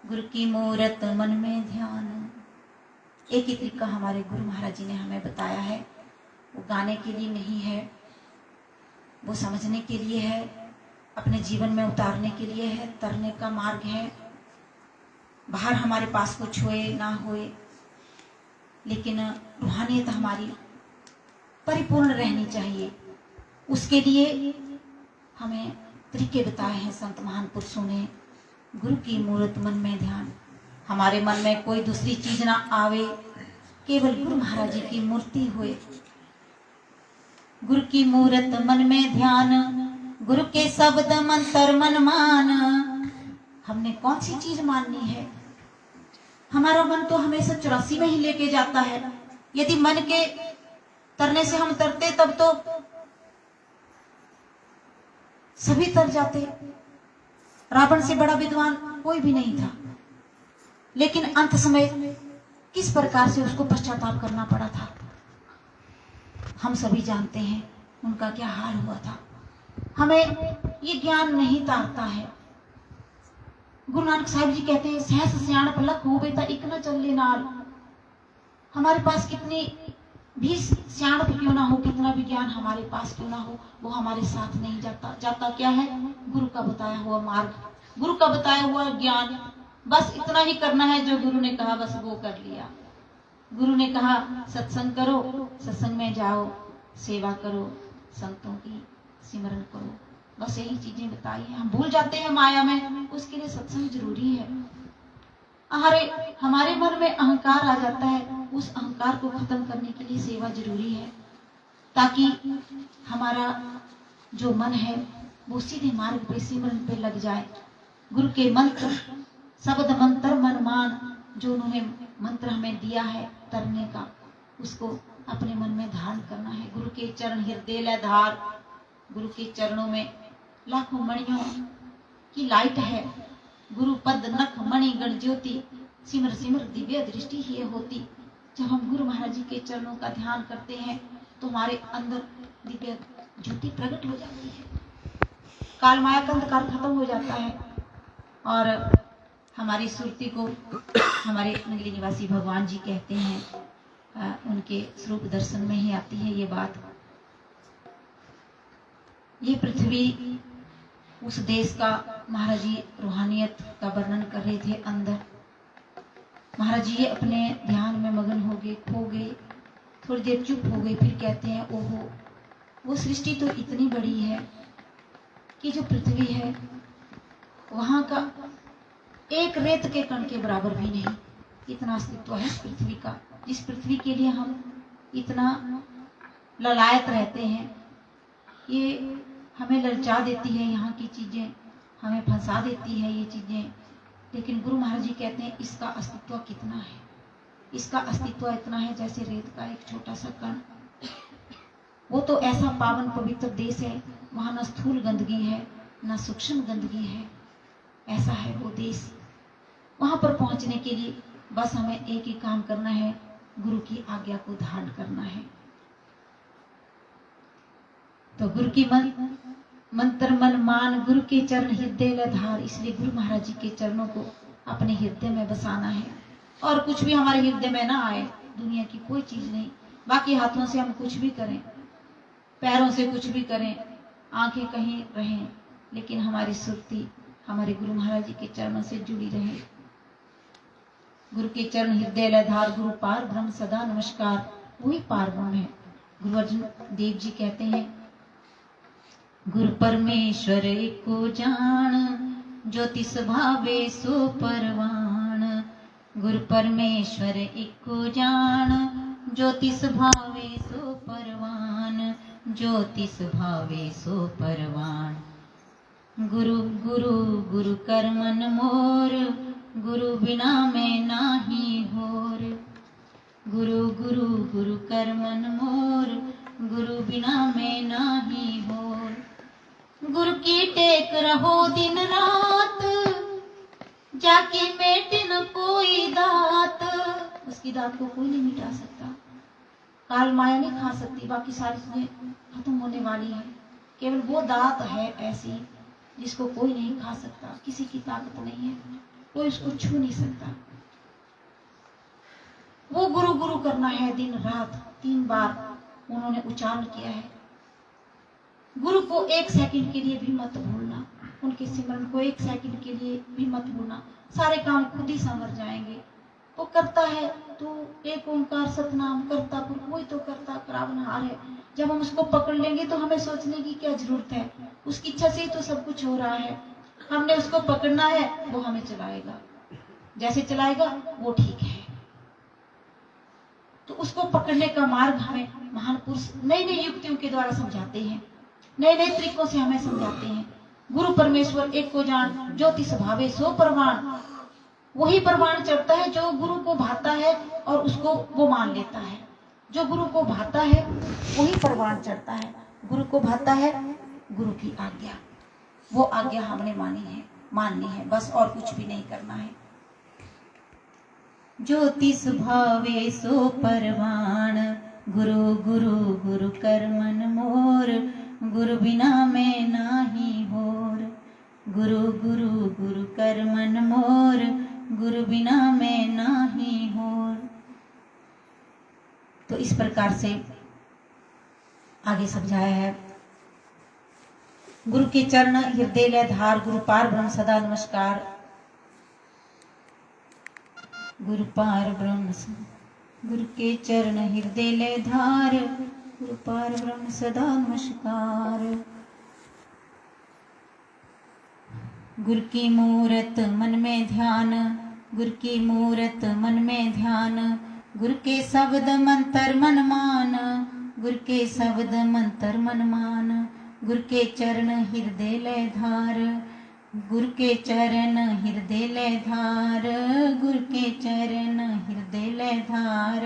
[SPEAKER 1] गुरु की मूरत मन में ध्यान, एक ही तरीका हमारे गुरु महाराज जी ने हमें बताया है। वो गाने के लिए नहीं है, वो समझने के लिए है, अपने जीवन में उतारने के लिए है, तरने का मार्ग है। बाहर हमारे पास कुछ होए ना होए, लेकिन रूहानियत हमारी परिपूर्ण रहनी चाहिए। उसके लिए हमें तरीके बताए हैं संत महान पुरुषों ने। गुरु की मूरत मन में ध्यान, हमारे मन में कोई दूसरी चीज ना आवे, केवल गुरु महाराज जी की मूर्ति होए। गुरु की मूरत मन में ध्यान, गुरु के शब्द मंत्र मन मान। हमने कौन सी चीज माननी है? हमारा मन तो हमेशा 84 में ही लेके जाता है। यदि मन के तरने से हम तरते तब तो सभी तर जाते। रावण से बड़ा विद्वान कोई भी नहीं था, लेकिन अंत समय किस प्रकार से उसको पश्चाताप करना पड़ा था हम सभी जानते हैं, उनका क्या हाल हुआ था। हमें ये ज्ञान नहीं तारता है। गुरु नानक साहिब जी कहते हैं, सहस सियाणप लख हो बेटा इक न चले नाल। हमारे पास कितनी भी सियाणप क्यों ना हो, कितना भी ज्ञान हमारे पास क्यों ना हो, वो हमारे साथ नहीं जाता। जाता क्या है? गुरु का बताया हुआ मार्ग, गुरु का बताया हुआ ज्ञान। बस इतना ही करना है जो गुरु ने कहा, बस वो कर लिया। गुरु ने कहा सत्संग करो, सत्संग में जाओ, सेवा करो, संतों की सिमरन करो, बस यही चीजें बताई हैं। हम भूल जाते हैं माया में, उसके लिए सत्संग जरूरी है। हमारे मन में अहंकार आ जाता है, उस अहंकार को खत्म करने के लिए सेवा जरूरी है, ताकि हमारा जो मन है वो सीधे मार्ग पे, सिमरन पे लग जाए। गुरु के मंत्र, शब्द मंत्र मन मान, जो उन्होंने मंत्र हमें दिया है तरने का, उसको अपने मन में धारण करना है। गुरु के चरण हृदय ले धार, गुरु के चरणों में लाखों मणियों की लाइट है। गुरु पद नख मणि गण ज्योति, सिमर सिमर दिव्य दृष्टि ही होती। जब हम गुरु महाराज जी के चरणों का ध्यान करते हैं तो हमारे अंदर दिव्य ज्योति प्रकट हो जाती है, काल माया का अंधकार खत्म हो जाता है, और हमारी सुरती को हमारे मंगली निवासी भगवान जी कहते हैं, उनके स्वरूप दर्शन में ही आती है ये बात। ये पृथ्वी उस देश का महाराज जी रूहानियत का वर्णन कर रहे थे। अंदर महाराज जी अपने ध्यान में मगन हो गए, खो गए, थोड़ी देर चुप हो गए, फिर कहते हैं ओहो, वो सृष्टि तो इतनी बड़ी है कि जो पृथ्वी है वहां का एक रेत के कण के बराबर भी नहीं। इतना अस्तित्व है इस पृथ्वी का, जिस पृथ्वी के लिए हम इतना ललायत रहते हैं। ये हमें ललचा देती है, यहाँ की चीजें हमें फंसा देती है ये चीजें। लेकिन गुरु महाराज जी कहते हैं इसका अस्तित्व कितना है, इसका अस्तित्व इतना है जैसे रेत का एक छोटा सा कण। वो तो ऐसा पावन पवित्र देश है, वहां न स्थूल गंदगी है न सूक्ष्म गंदगी है। ऐसा है वो देश। वहां पर पहुंचने के लिए बस हमें एक ही काम करना है, गुरु की आज्ञा को धारण करना है। तो गुरु की मंत्र मन मान, गुरु के चरण हृदय धार। इसलिए गुरु महाराज जी के चरणों को अपने हृदय में बसाना है, और कुछ भी हमारे हृदय में ना आए, दुनिया की कोई चीज नहीं। बाकी हाथों से हम कुछ भी करें, पैरों से कुछ भी करें, आंखें कहीं रहें, लेकिन हमारी सुरती हमारे गुरु महाराज जी के चरणों से जुड़ी रहे। गुरु के चरण हृदय धार, गुरु पार ब्रह्म सदा नमस्कार। वही पार ब्रह्म है। गुरु अर्जुन देव जी कहते हैं, गुरु परमेश्वर एको जान, ज्योति स्वभावे सो परवान। गुरु परमेश्वर एको जान, ज्योति स्वभावे सो परवान। ज्योति स्वभावे सो परवान। गुरु गुरु गुरु कर मन मोर, गुरु बिना मैं नाही होर। गुरु गुरु गुरु कर मन मोर, गुरु बिना मैं नाही होर। गुरु की टेक रहो दिन रात, जाके मेटे न कोई दात। उसकी दात को कोई नहीं मिटा सकता, काल माया नहीं खा सकती, बाकी सारी चीजें खत्म होने वाली है। केवल वो दात है ऐसी जिसको कोई नहीं खा सकता, किसी की ताकत नहीं है, कोई उसको छू नहीं सकता। वो गुरु गुरु करना है दिन रात। 3 बार उन्होंने उच्चारण किया है। गुरु को 1 सेकंड के लिए भी मत भूलना, उनके सिमरन को 1 सेकंड के लिए भी मत भूलना। सारे काम खुद ही संवर जाएंगे। वो करता है तो एक ओंकार सतनाम करता, कोई तो करता करावनहार है। जब हम उसको पकड़ लेंगे तो हमें सोचने की क्या जरूरत है, उसकी इच्छा से ही तो सब कुछ हो रहा है। हमने उसको पकड़ना है, वो हमें चलाएगा, जैसे चलाएगा वो ठीक है। तो उसको पकड़ने का मार्ग हमें महान पुरुष नई नई युक्तियों के द्वारा समझाते हैं, नए नए तरीकों से हमें समझाते हैं। गुरु परमेश्वर एक को जान, ज्योति स्वभावे सो परवान। वही परवान चढ़ता है जो गुरु को भाता है और उसको वो मान लेता है। जो गुरु को भाता है वही परवान चढ़ता है। गुरु को भाता है गुरु की आज्ञा, वो आज्ञा हमने माननी है बस, और कुछ भी नहीं करना है। ज्योति स्वभावे सो परवान, गुरु गुरु गुरु कर मन मोर। गुरु बिना मैं नाही होर। गुरु गुरु गुरु कर मन मोर, गुरु बिना मैं नाही होर। तो इस प्रकार से आगे समझाया है। गुरु के चरण हृदय लय धार, गुरु पार ब्रह्म सदा नमस्कार। गुरु पार ब्रह्म, गुरु के चरण हृदय लय धार, गुरु पार ब्रह्म सदा नमस्कार। गुरु की मूरत मन में ध्यान, गुरु की मूरत मन में ध्यान। गुरु के शब्द मंत्र मन मान, गुरु के शब्द मंत्र मन मान। गुरु के चरण हृदय लय धार, गुरु के चरण हृदय लय धार। गुरु के चरण हृदय लय धार।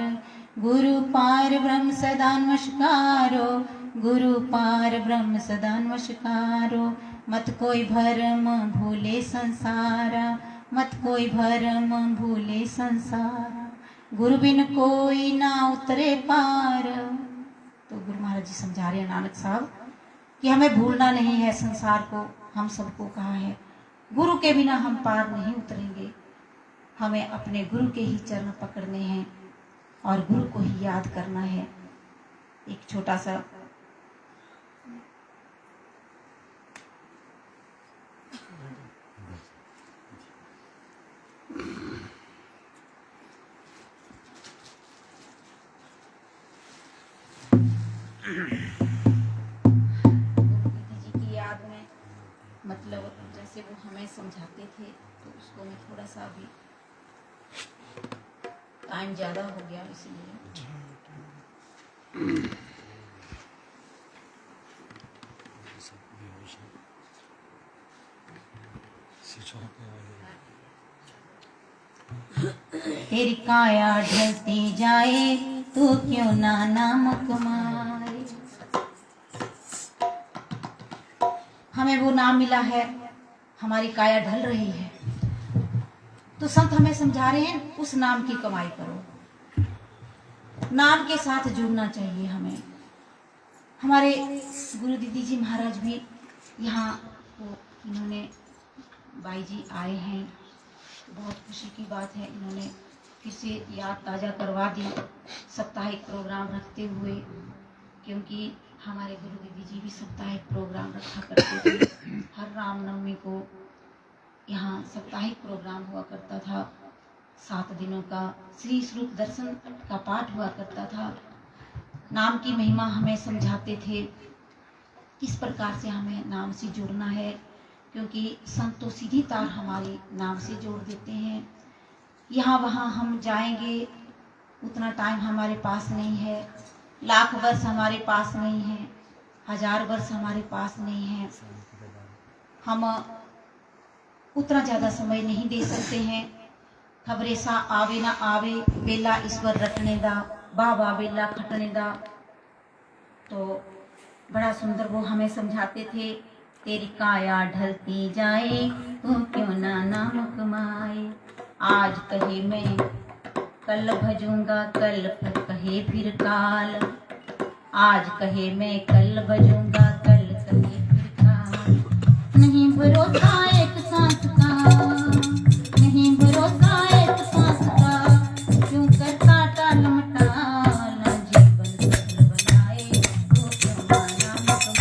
[SPEAKER 1] गुरु पार ब्रह्म सदा नमस्कारो, गुरु पार ब्रह्म सदा नमस्कारो। मत कोई भरम भूले संसारा, मत कोई भरम भूले संसारा। गुरु बिन कोई ना उतरे पार। तो गुरु महाराज जी समझा रहे हैं नानक साहब कि हमें भूलना नहीं है संसार को। हम सबको कहा है गुरु के बिना हम पार नहीं उतरेंगे। हमें अपने गुरु के ही चरण पकड़ने हैं और गुरु को ही याद करना है। एक छोटा सा जी की याद में, मतलब जैसे वो हमें समझाते थे, तो उसको मैं थोड़ा सा अभी टाइम ज़्यादा हो गया इसलिए तेरी काया ढलती जाए तू क्यों ना नाम कमाए। हमें वो नाम मिला है, हमारी काया ढल रही है। तो संत हमें समझा रहे हैं उस नाम की कमाई करो, नाम के साथ जुड़ना चाहिए हमें। हमारे गुरु दीदी जी महाराज भी यहाँ को इन्होंने बाई जी आए हैं, बहुत खुशी की बात है। इन्होंने फिर से याद ताज़ा करवा दी साप्ताहिक प्रोग्राम रखते हुए, क्योंकि हमारे गुरु दीदी जी भी साप्ताहिक प्रोग्राम रखा करते थे। हर रामनवमी को यहाँ साप्ताहिक प्रोग्राम हुआ करता था, 7 दिनों का श्री स्वरूप दर्शन का पाठ हुआ करता था। नाम की महिमा हमें समझाते थे, किस प्रकार से हमें नाम से जुड़ना है, क्योंकि संत तो सीधी तार हमारे नाम से जोड़ देते हैं। यहाँ वहाँ हम जाएंगे, उतना टाइम हमारे पास नहीं है, लाख वर्ष हमारे पास नहीं है, 1000 वर्ष हमारे पास नहीं है। हम उतना ज़्यादा समय नहीं दे सकते हैं। खबरे सा आवे ना आवे, बेला ईश्वर रटने दा, बाबा बेला खटने दा। तो बड़ा सुंदर वो हमें समझाते थे, तेरी काया ढलती जाए तू क्यों ना नाम कमाए। आज कहे मैं कल भजूंगा, कल कहे फिर काल। आज कहे मैं कल भजूंगा, कल कहे फिर काल। नहीं भरोसा एक सांस का, नहीं भरोसा एक सांस का, क्यों करता टाल मटाल। जीवन सफल बनाए तो क्यों ना नाम कमाए। जीवन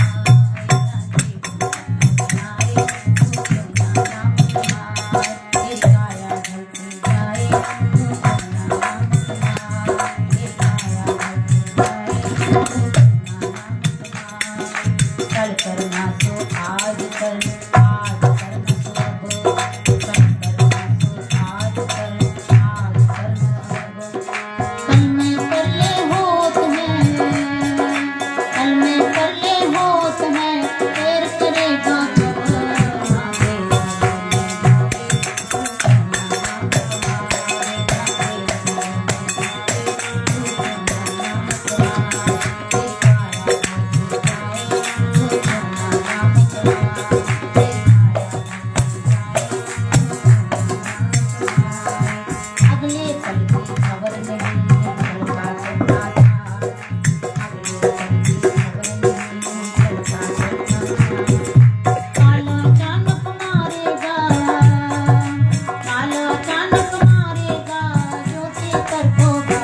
[SPEAKER 1] सफल बनाए तो क्यों ना नाम कमाए। तेरी काया ढलती जाए तो क्यों ना नाम कमाए। तेरी काया ढलती जाए तो क्यों ना नाम कमाए। कल करना सो आज कर, आज करना सो अब, कल करना सो आज कर, आज करना अब। कल में कर ले होत है, कल में कर ले होत है, देर करेगा कब। अगले पल की खबर नहीं, कल का चलता था। अगले पल की खबर नहीं, कल का चलता था। काला चानक मारेगा, काला चानक मारेगा, ज्योति कर होगा।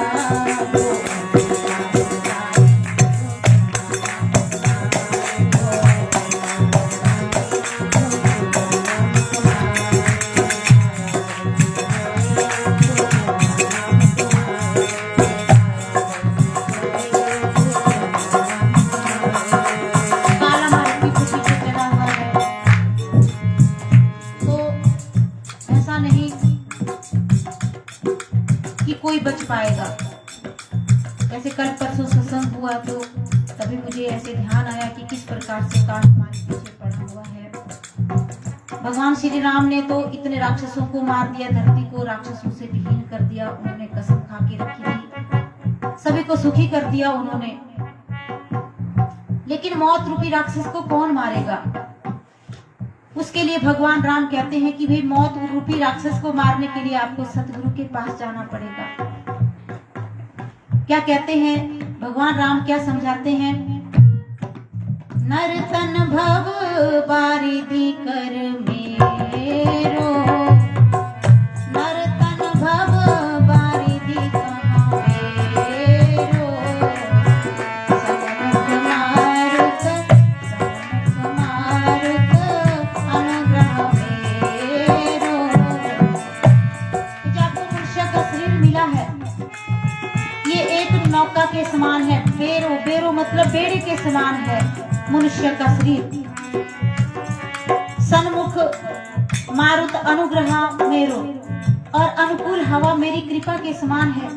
[SPEAKER 1] काला हमारे पीछे पीछे चला हुआ है, तो ऐसा नहीं कि कोई बच पाएगा। जैसे कल परसों सत्संग हुआ तो तभी मुझे ऐसे ध्यान आया कि किस प्रकार से काल हमारे पीछे पड़ा हुआ है। भगवान श्री राम ने तो इतने राक्षसों को मार दिया, धरती को राक्षसों से विहीन कर दिया। उन्होंने कसम खा के रखी थी, सभी को सुखी कर दिया उन्होंने। लेकिन मौत रूपी राक्षस को कौन मारेगा? उसके लिए भगवान राम कहते हैं कि भाई मौत रूपी राक्षस को मारने के लिए आपको सतगुरु के पास जाना पड़ेगा। क्या कहते हैं भगवान राम, क्या समझाते हैं? नर्तन भव बारिधि कर मेरो, नर्तन भव बारिधि कहाँ मेरो। सनमुख मारुत, सनमुख मारुत, अनुग्रह मेरो। जो आपको मनुष्य का शरीर मिला है, ये एक नौका के समान है। बेरो, बेरो मतलब बेड़े के समान है मनुष्य का शरीर। सन्मुख मारुत अनुग्रह मेरो, और अनुकूल हवा मेरी कृपा के समान है।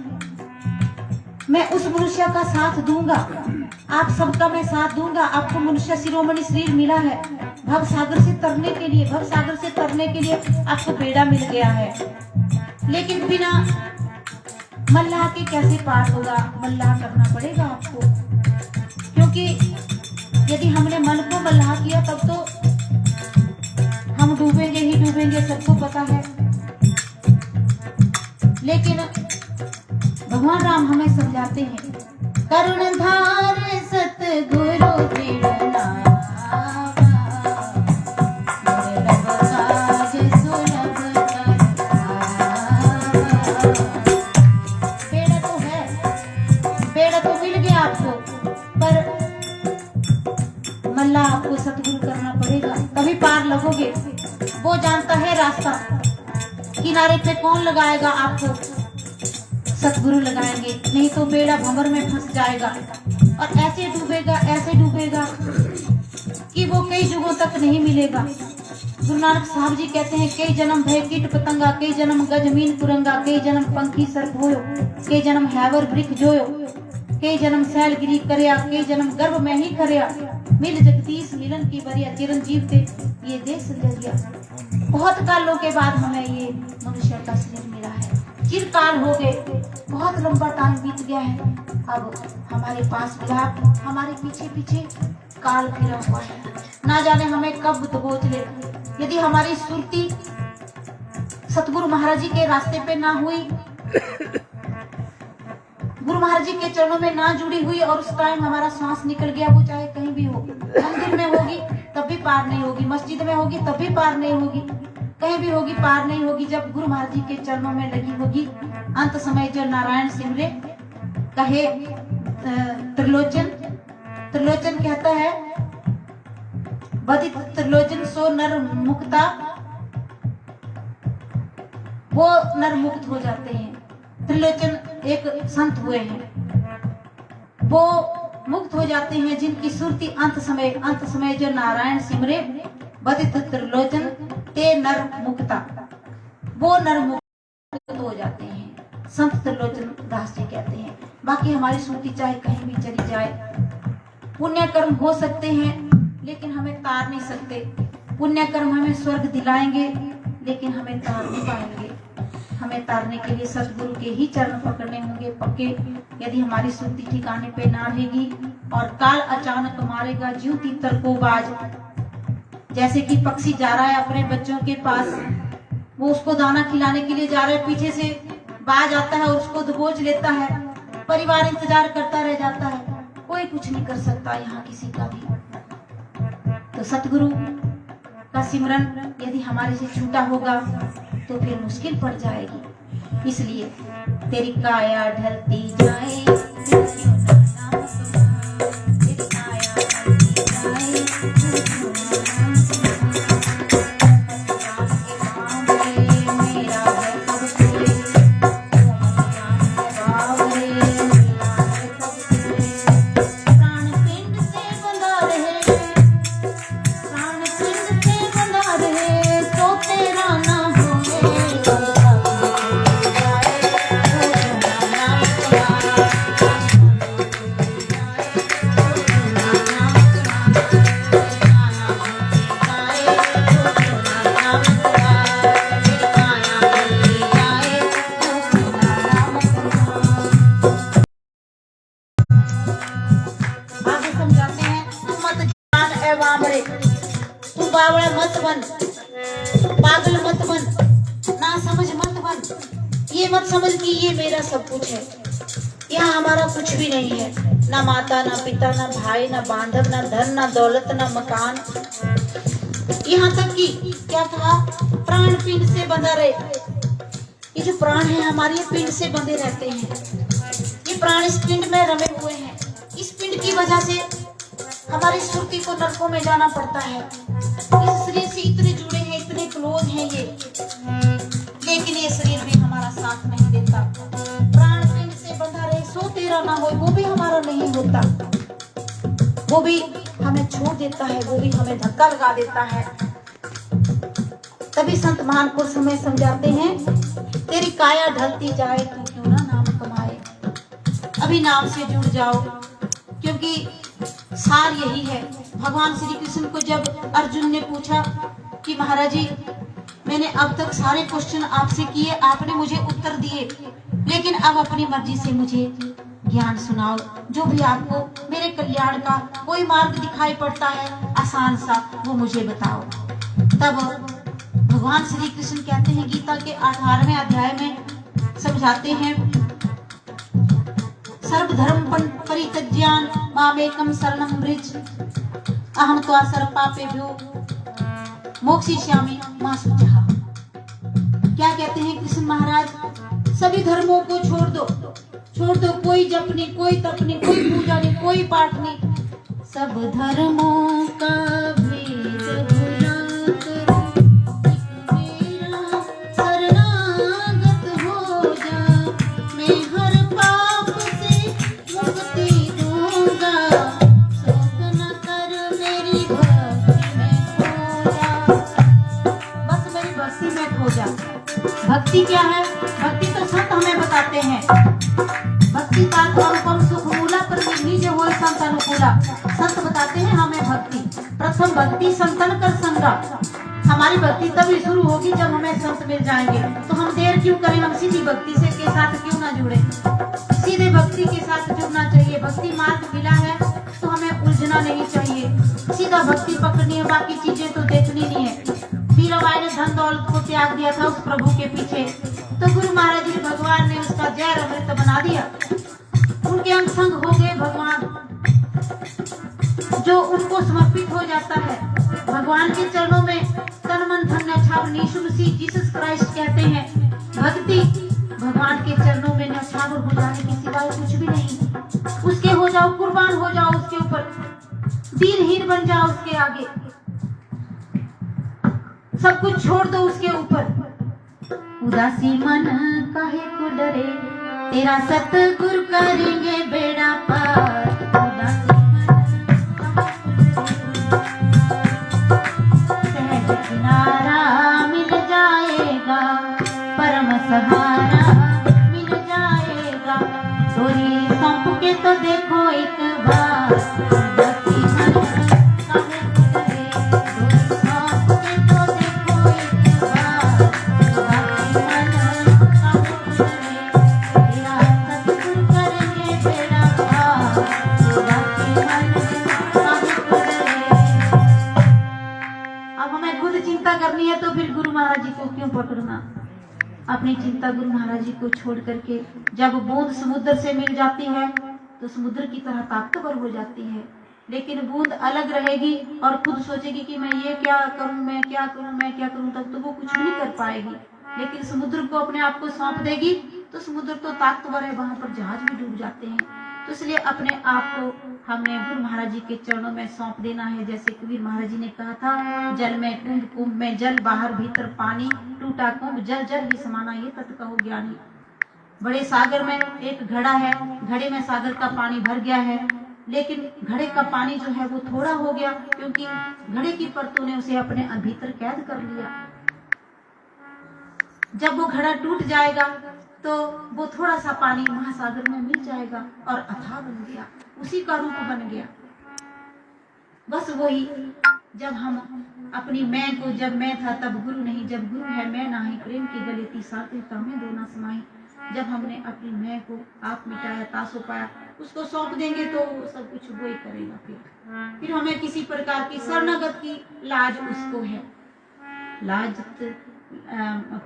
[SPEAKER 1] मैं उस मनुष्य का साथ दूंगा, आप सबका मैं साथ दूंगा। आपको मनुष्य शिरोमणि शरीर मिला है भव सागर से तरने के लिए, भव सागर से तरने के लिए आपको बेड़ा मिल गया है। लेकिन बिना मल्लाह के कैसे पार होगा? मल्लाह करना पड़ेगा आपको, क्योंकि यदि हमने मन को मल्लाह किया तब तो हम डूबेंगे ही डूबेंगे, सबको पता है। लेकिन भगवान राम हमें समझाते हैं, करुणधार सतगुरु प्रेरणावा, दुर्लभ काज सुलभ करवावा। बेड़ा तो है, बेड़ा तो मिल गया आपको, पर मल्ला आपको सतगुरु करना पड़ेगा, तभी पार लगोगे। वो जानता है रास्ता, किनारे पे कौन लगाएगा आपको, सतगुरु लगाएंगे, नहीं तो बेड़ा भंवर में फंस जाएगा और ऐसे डूबेगा कि वो कई युगों तक नहीं मिलेगा। गुरु नानक साहब जी कहते हैं, कई जन्म भय कीट पतंगा, कई जन्म गजमीन कुरंगा, कई जन्म पंखी सर्प होयो, कई जन्म हैवर वृक्ष जोयो, कई जन्म सैलगिरी करया, कई जन्म गर्भ में ही करया, मिल जगदीश मिलन की बरिया, चिरंजीव थे ये देश जरिया। बहुत कालों के बाद हमें ये मनुष्य का शरीर मिला है, चिरकाल हो गए, बहुत लंबा टाइम बीत गया है। अब हमारे पास मिला, हमारे पीछे पीछे काल फिरा हुआ है, ना जाने हमें कब दबोच ले। यदि हमारी सुरती सतगुरु महाराज जी के रास्ते पे ना हुई, गुरु महाराज जी के चरणों में ना जुड़ी हुई और उस टाइम हमारा सांस निकल गया, वो चाहे कहीं भी हो, मंदिर में होगी तब भी पार नहीं होगी, मस्जिद में होगी तब भी पार नहीं होगी, कहीं भी होगी पार नहीं होगी। जब गुरु महाराज जी के चरणों में लगी होगी, अंत समय जो नारायण सिमरे कहे त्रिलोचन, त्रिलोचन कहता है, बदित त्रिलोचन सो नर मुक्ता, वो नर मुक्त हो जाते हैं। त्रिलोचन एक संत हुए हैं, वो मुक्त हो जाते हैं जिनकी सुरती अंत समय जो नारायण सिमरे, बदित त्रिलोचन ते नर मुक्ता, वो नर मुक्त हो जाते हैं, संत त्रिलोचन दास जी कहते हैं। बाकी हमारी सुरती चाहे कहीं भी चली जाए, पुण्य कर्म हो सकते हैं लेकिन हमें तार नहीं सकते, पुण्य कर्म हमें स्वर्ग दिलाएंगे लेकिन हमें तार नहीं पाएंगे। हमें तारने के लिए सतगुरु के ही चरण पकड़ने होंगे पक्के। यदि हमारी सुरती ठिकाने पे ना रहेगी और काल अचानक मारेगा ज्यों तीतर को बाज, जैसे कि पक्षी जा रहा है अपने बच्चों के पास, वो उसको दाना खिलाने के लिए जा रहा है, पीछे से बाज आता है और उसको दबोच लेता है, परिवार इंतजार करता रह जाता है, कोई कुछ नहीं कर सकता यहाँ किसी का भी। तो सतगुरु का सिमरन यदि हमारे से छूटा होगा तो फिर मुश्किल पड़ जाएगी। इसलिए तेरी काया ढलती जाए, क्यों ना नाम सुना, तेरी काया ढलती जाए, क्यों ना नाम सुना। राम के बावरे मेरा है सब कोई, राम के बावरे मेरा है सब कोई। प्राण पिंड से बंधा रहे, प्राण पिंड से बंधा रहे, तो तेरा ना तू बावड़ा मत बन, पागल मत बन, ना समझ मत बन, ये मत समझ कि ये मेरा सब कुछ है। यहाँ हमारा कुछ भी नहीं है, ना माता ना पिता ना भाई ना बांधव ना धन ना दौलत ना मकान। यहाँ तक कि क्या कहा, प्राण पिंड से बंधा रहे। ये जो प्राण है हमारे, ये पिंड से बंधे रहते हैं, ये प्राण इस पिंड में रमे हुए हैं। इस पिंड की वजह से हमारी सुरती को नरकों में जाना पड़ता है। इस शरीर से इतने जुड़े हैं, इतने क्लोज हैं ये, लेकिन ये शरीर भी हमारा साथ नहीं देता। प्राण पिंड से बंधा रहे, सो तेरा ना हो, वो भी हमारा नहीं होता, वो भी हमें छोड़ देता है, वो भी हमें धक्का लगा देता है। तभी संत महान पुरुष हमें समझाते हैं, तेरी काया ढलती जाए, तू क्यों ना नाम कमाए। अभी नाम से जुड़ जाओ, क्योंकि सार यही है। भगवान श्री कृष्ण को जब अर्जुन ने पूछा कि महाराज जी, मैंने अब तक सारे क्वेश्चन आपसे किए, आपने मुझे उत्तर दिए, लेकिन अब अपनी मर्जी से मुझे ज्ञान सुनाओ, जो भी आपको मेरे कल्याण का कोई मार्ग दिखाई पड़ता है आसान सा, वो मुझे बताओ। तब भगवान श्री कृष्ण कहते हैं गीता के 18वें अध्याय में समझाते हैं, सर्वधर्म परित्यज्यान मामेकम शरणं व्रज अहम त्वा सर्वपापेभ्यो मोक्षयिष्यामि मा शुचः। क्या कहते हैं कृष्ण महाराज, सभी धर्मों को छोड़ दो, कोई जप नहीं, कोई तप नहीं, कोई पूजा नहीं, कोई पाठ नहीं, सब धर्मों का भेद भुला कर एक मेरा शरणागत हो जा, मैं हर पाप से मुक्ति दूंगा, शोक न कर मेरी भक्ति में खो जा। बस मेरी भक्ति में खो जा। भक्ति क्या है? भक्ति तो संत हमें बताते हैं, भक्ति का अनुपम सुख मूला पर निज हो संत अनुकूला। संत बताते हैं हमें भक्ति, प्रथम भक्ति संतन कर संगा। हमारी भक्ति तभी शुरू होगी जब हमें संत मिल जाएंगे। तो हम देर क्यों करें, हम सीधी भक्ति से के साथ क्यों ना जुड़े, सीधे भक्ति के साथ जुड़ना चाहिए। भक्ति मार्ग मिला है तो हमें उलझना नहीं चाहिए, सीधा भक्ति पकड़नी है, बाकी चीजें तो देखनी नहीं है। मीराबाई ने धन दौलत को त्याग दिया था उस प्रभु के पीछे, तो गुरु महाराज जी भगवान ने उसका जहर अमृत बना दिया। उनके अंग संग हो गए भगवान, जो उनको समर्पित हो जाता है भगवान के चरणों में तन मन धन न्यौछावर यीशु मसीह जीसस क्राइस्ट कहते हैं। भक्ति भगवान के चरणों में न्यौछावर हो जाने के सिवाय कुछ भी नहीं। उसके हो जाओ, कुर्बान हो जाओ उसके ऊपर, दीनहीन बन जाओ उसके आगे, सब कुछ छोड़ दो उसके ऊपर। उदासी मन काहे को डरे, तेरा सतगुरु करेंगे बेड़ा पार। उदासी सहज किनारा मिल जाएगा, परम सहारा मिल जाएगा, डोरी सौंप के तो देखो एक बार। उदासी मन काहे को डरे, डोरी सौंप के तो देखो एक बार। उदासी मन काहे को डरे, तेरा सतगुरु करेंगे बेड़ा पार। उदासी मन काहे को डरे। अब हमें खुद चिंता करनी है तो फिर गुरु महाराज जी को क्यों पकड़ना। अपनी चिंता गुरु महाराज जी को छोड़ करके जब बूंद समुद्र से मिल जाती है तो समुद्र की तरह ताकतवर हो जाती है। लेकिन बूंद अलग रहेगी और खुद सोचेगी कि मैं ये क्या करूं, मैं क्या करूं, मैं क्या करूं, तब तो वो कुछ भी नहीं कर पाएगी। लेकिन समुद्र को अपने आप को सौंप देगी तो समुद्र तो ताकतवर है, वहां पर जहाज भी डूब जाते हैं। तो इसलिए अपने आप को हमने गुरु महाराज जी के चरणों में सौंप देना है। जैसे कबीर महाराज जी ने कहा था, जल में कुंभ, कुंभ में जल, बाहर भीतर पानी, टूटा कुंभ जल जल ही समाना, ये तत्व कहो ज्ञानी। बड़े सागर में एक घड़ा है, घड़े में सागर का पानी भर गया है, लेकिन घड़े का पानी जो है वो थोड़ा हो गया क्योंकि घड़े की परतों ने उसे अपने भीतर कैद कर लिया। जब वो घड़ा टूट जाएगा तो वो थोड़ा सा पानी महासागर में मिल जाएगा और अथाह बन गया, उसी का रूप बन गया। बस वही, जब हम अपनी मैं को, जब मैं था तब गुरु नहीं, जब गुरु है मैं नाही, प्रेम की गले तीसाते तमें दो ना समाई। जब हमने अपनी मैं को आप मिटाया, तासो पाया, उसको सौंप देंगे तो सब कुछ वो ही करेगा। फिर हमें किसी प्रकार की शरणागत की लाज उसको है। लाज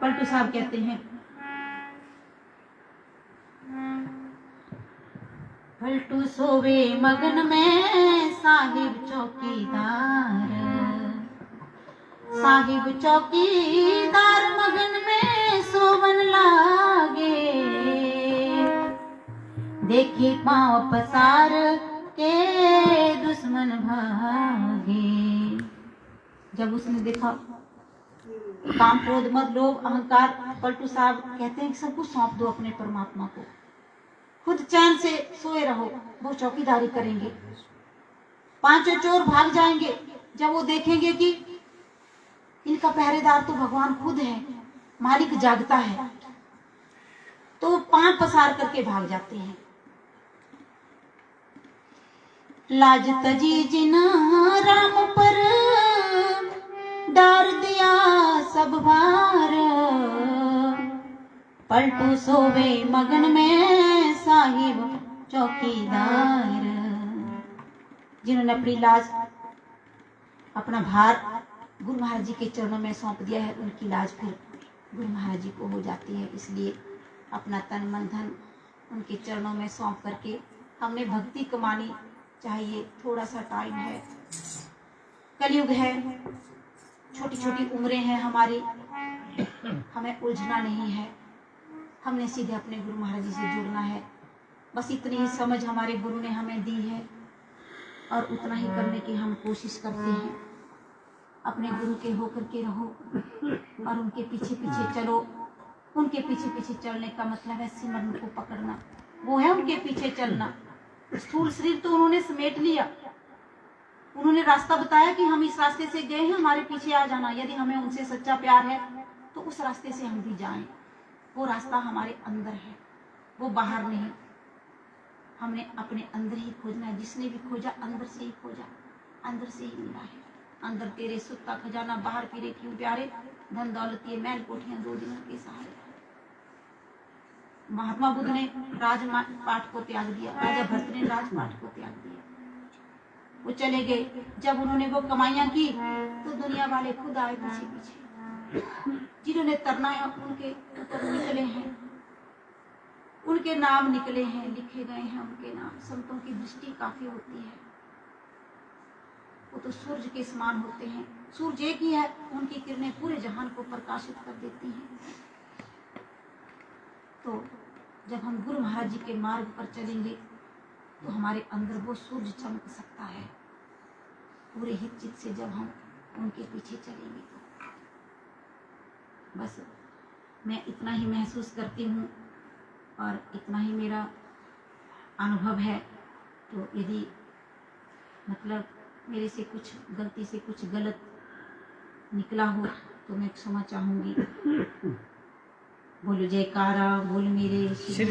[SPEAKER 1] पलटू साहब कहते हैं, पलटू सोवे मगन में साहिब चौकीदार, साहिब चौकीदार मगन में सोवन लागे, देखी पांव पसार के दुश्मन भागे। जब उसने देखा काम, क्रोध, मद, लोभ, अहंकार, पलटू साहब कहते हैं कि सब कुछ सौंप दो अपने परमात्मा को, खुद चैन से सोए रहो, वो चौकीदारी करेंगे। पांचों चोर भाग जाएंगे जब वो देखेंगे कि इनका पहरेदार तो भगवान खुद है, मालिक जागता है, तो वो पांव पसार करके भाग जाते हैं। लाज तजी जिन राम पर डार दिया सब भार, पलटू सोवे मगन में साहिब चौकीदार। जिन्होंने अपनी लाज, अपना भार गुरु महाराज जी के चरणों में सौंप दिया है, उनकी लाज फिर गुरु महाराज जी को हो जाती है। इसलिए अपना तन मन धन उनके चरणों में सौंप करके हमने भक्ति कमानी चाहिए। थोड़ा सा टाइम है, कलयुग है, छोटी छोटी उम्रें हैं हमारी, हमें उलझना नहीं है, हमने सीधे अपने गुरु महाराज जी से जुड़ना है। बस इतनी ही समझ हमारे गुरु ने हमें दी है और उतना ही करने की हम कोशिश करते हैं। अपने गुरु के होकर के रहो और उनके पीछे पीछे चलो। उनके पीछे पीछे चलने का मतलब है सिमरन को पकड़ना, वो है उनके पीछे चलना। स्थूल शरीर तो उन्होंने समेट लिया, उन्होंने रास्ता बताया कि हम इस रास्ते से गए हैं, हमारे पीछे आ जाना। यदि हमें उनसे सच्चा प्यार है तो उस रास्ते से हम भी जाएं। वो रास्ता हमारे अंदर है, वो बाहर नहीं। हमने अपने अंदर ही खोजना है। जिसने भी खोजा अंदर से ही खोजा, अंदर से ही मिला है। अंदर तेरे सुख का खजाना, बाहर फिरे क्यों प्यारे, धन दौलत ये मैल कोठियां दो दिनों के सहारे। महात्मा बुद्ध ने राजपाट को त्याग दिया, राजा भरत ने राजपाट को त्याग दिया, वो चले गए। जब उन्होंने वो कमाइयां की तो दुनिया वाले खुद आए पीछे पीछे। जिन्होंने तरना है उनके ऊपर निकले हैं, उनके नाम निकले हैं, लिखे गए हैं उनके नाम। संतों की दृष्टि काफी होती है, वो तो सूरज के समान होते हैं। सूरज एक ही है, उनकी किरणें पूरे जहान को प्रकाशित कर देती हैं। तो जब हम गुरु महाराज जी के मार्ग पर चलेंगे तो हमारे अंदर वो सूरज चमक सकता है। पूरे हित चित से जब हम उनके पीछे चलेंगे तो बस मैं इतना ही महसूस करती हूँ और इतना ही मेरा अनुभव है। तो यदि मतलब मेरे से कुछ गलती से कुछ गलत निकला हो तो मैं क्षमा चाहूंगी। बोलो जयकारा, बोल मेरे श्री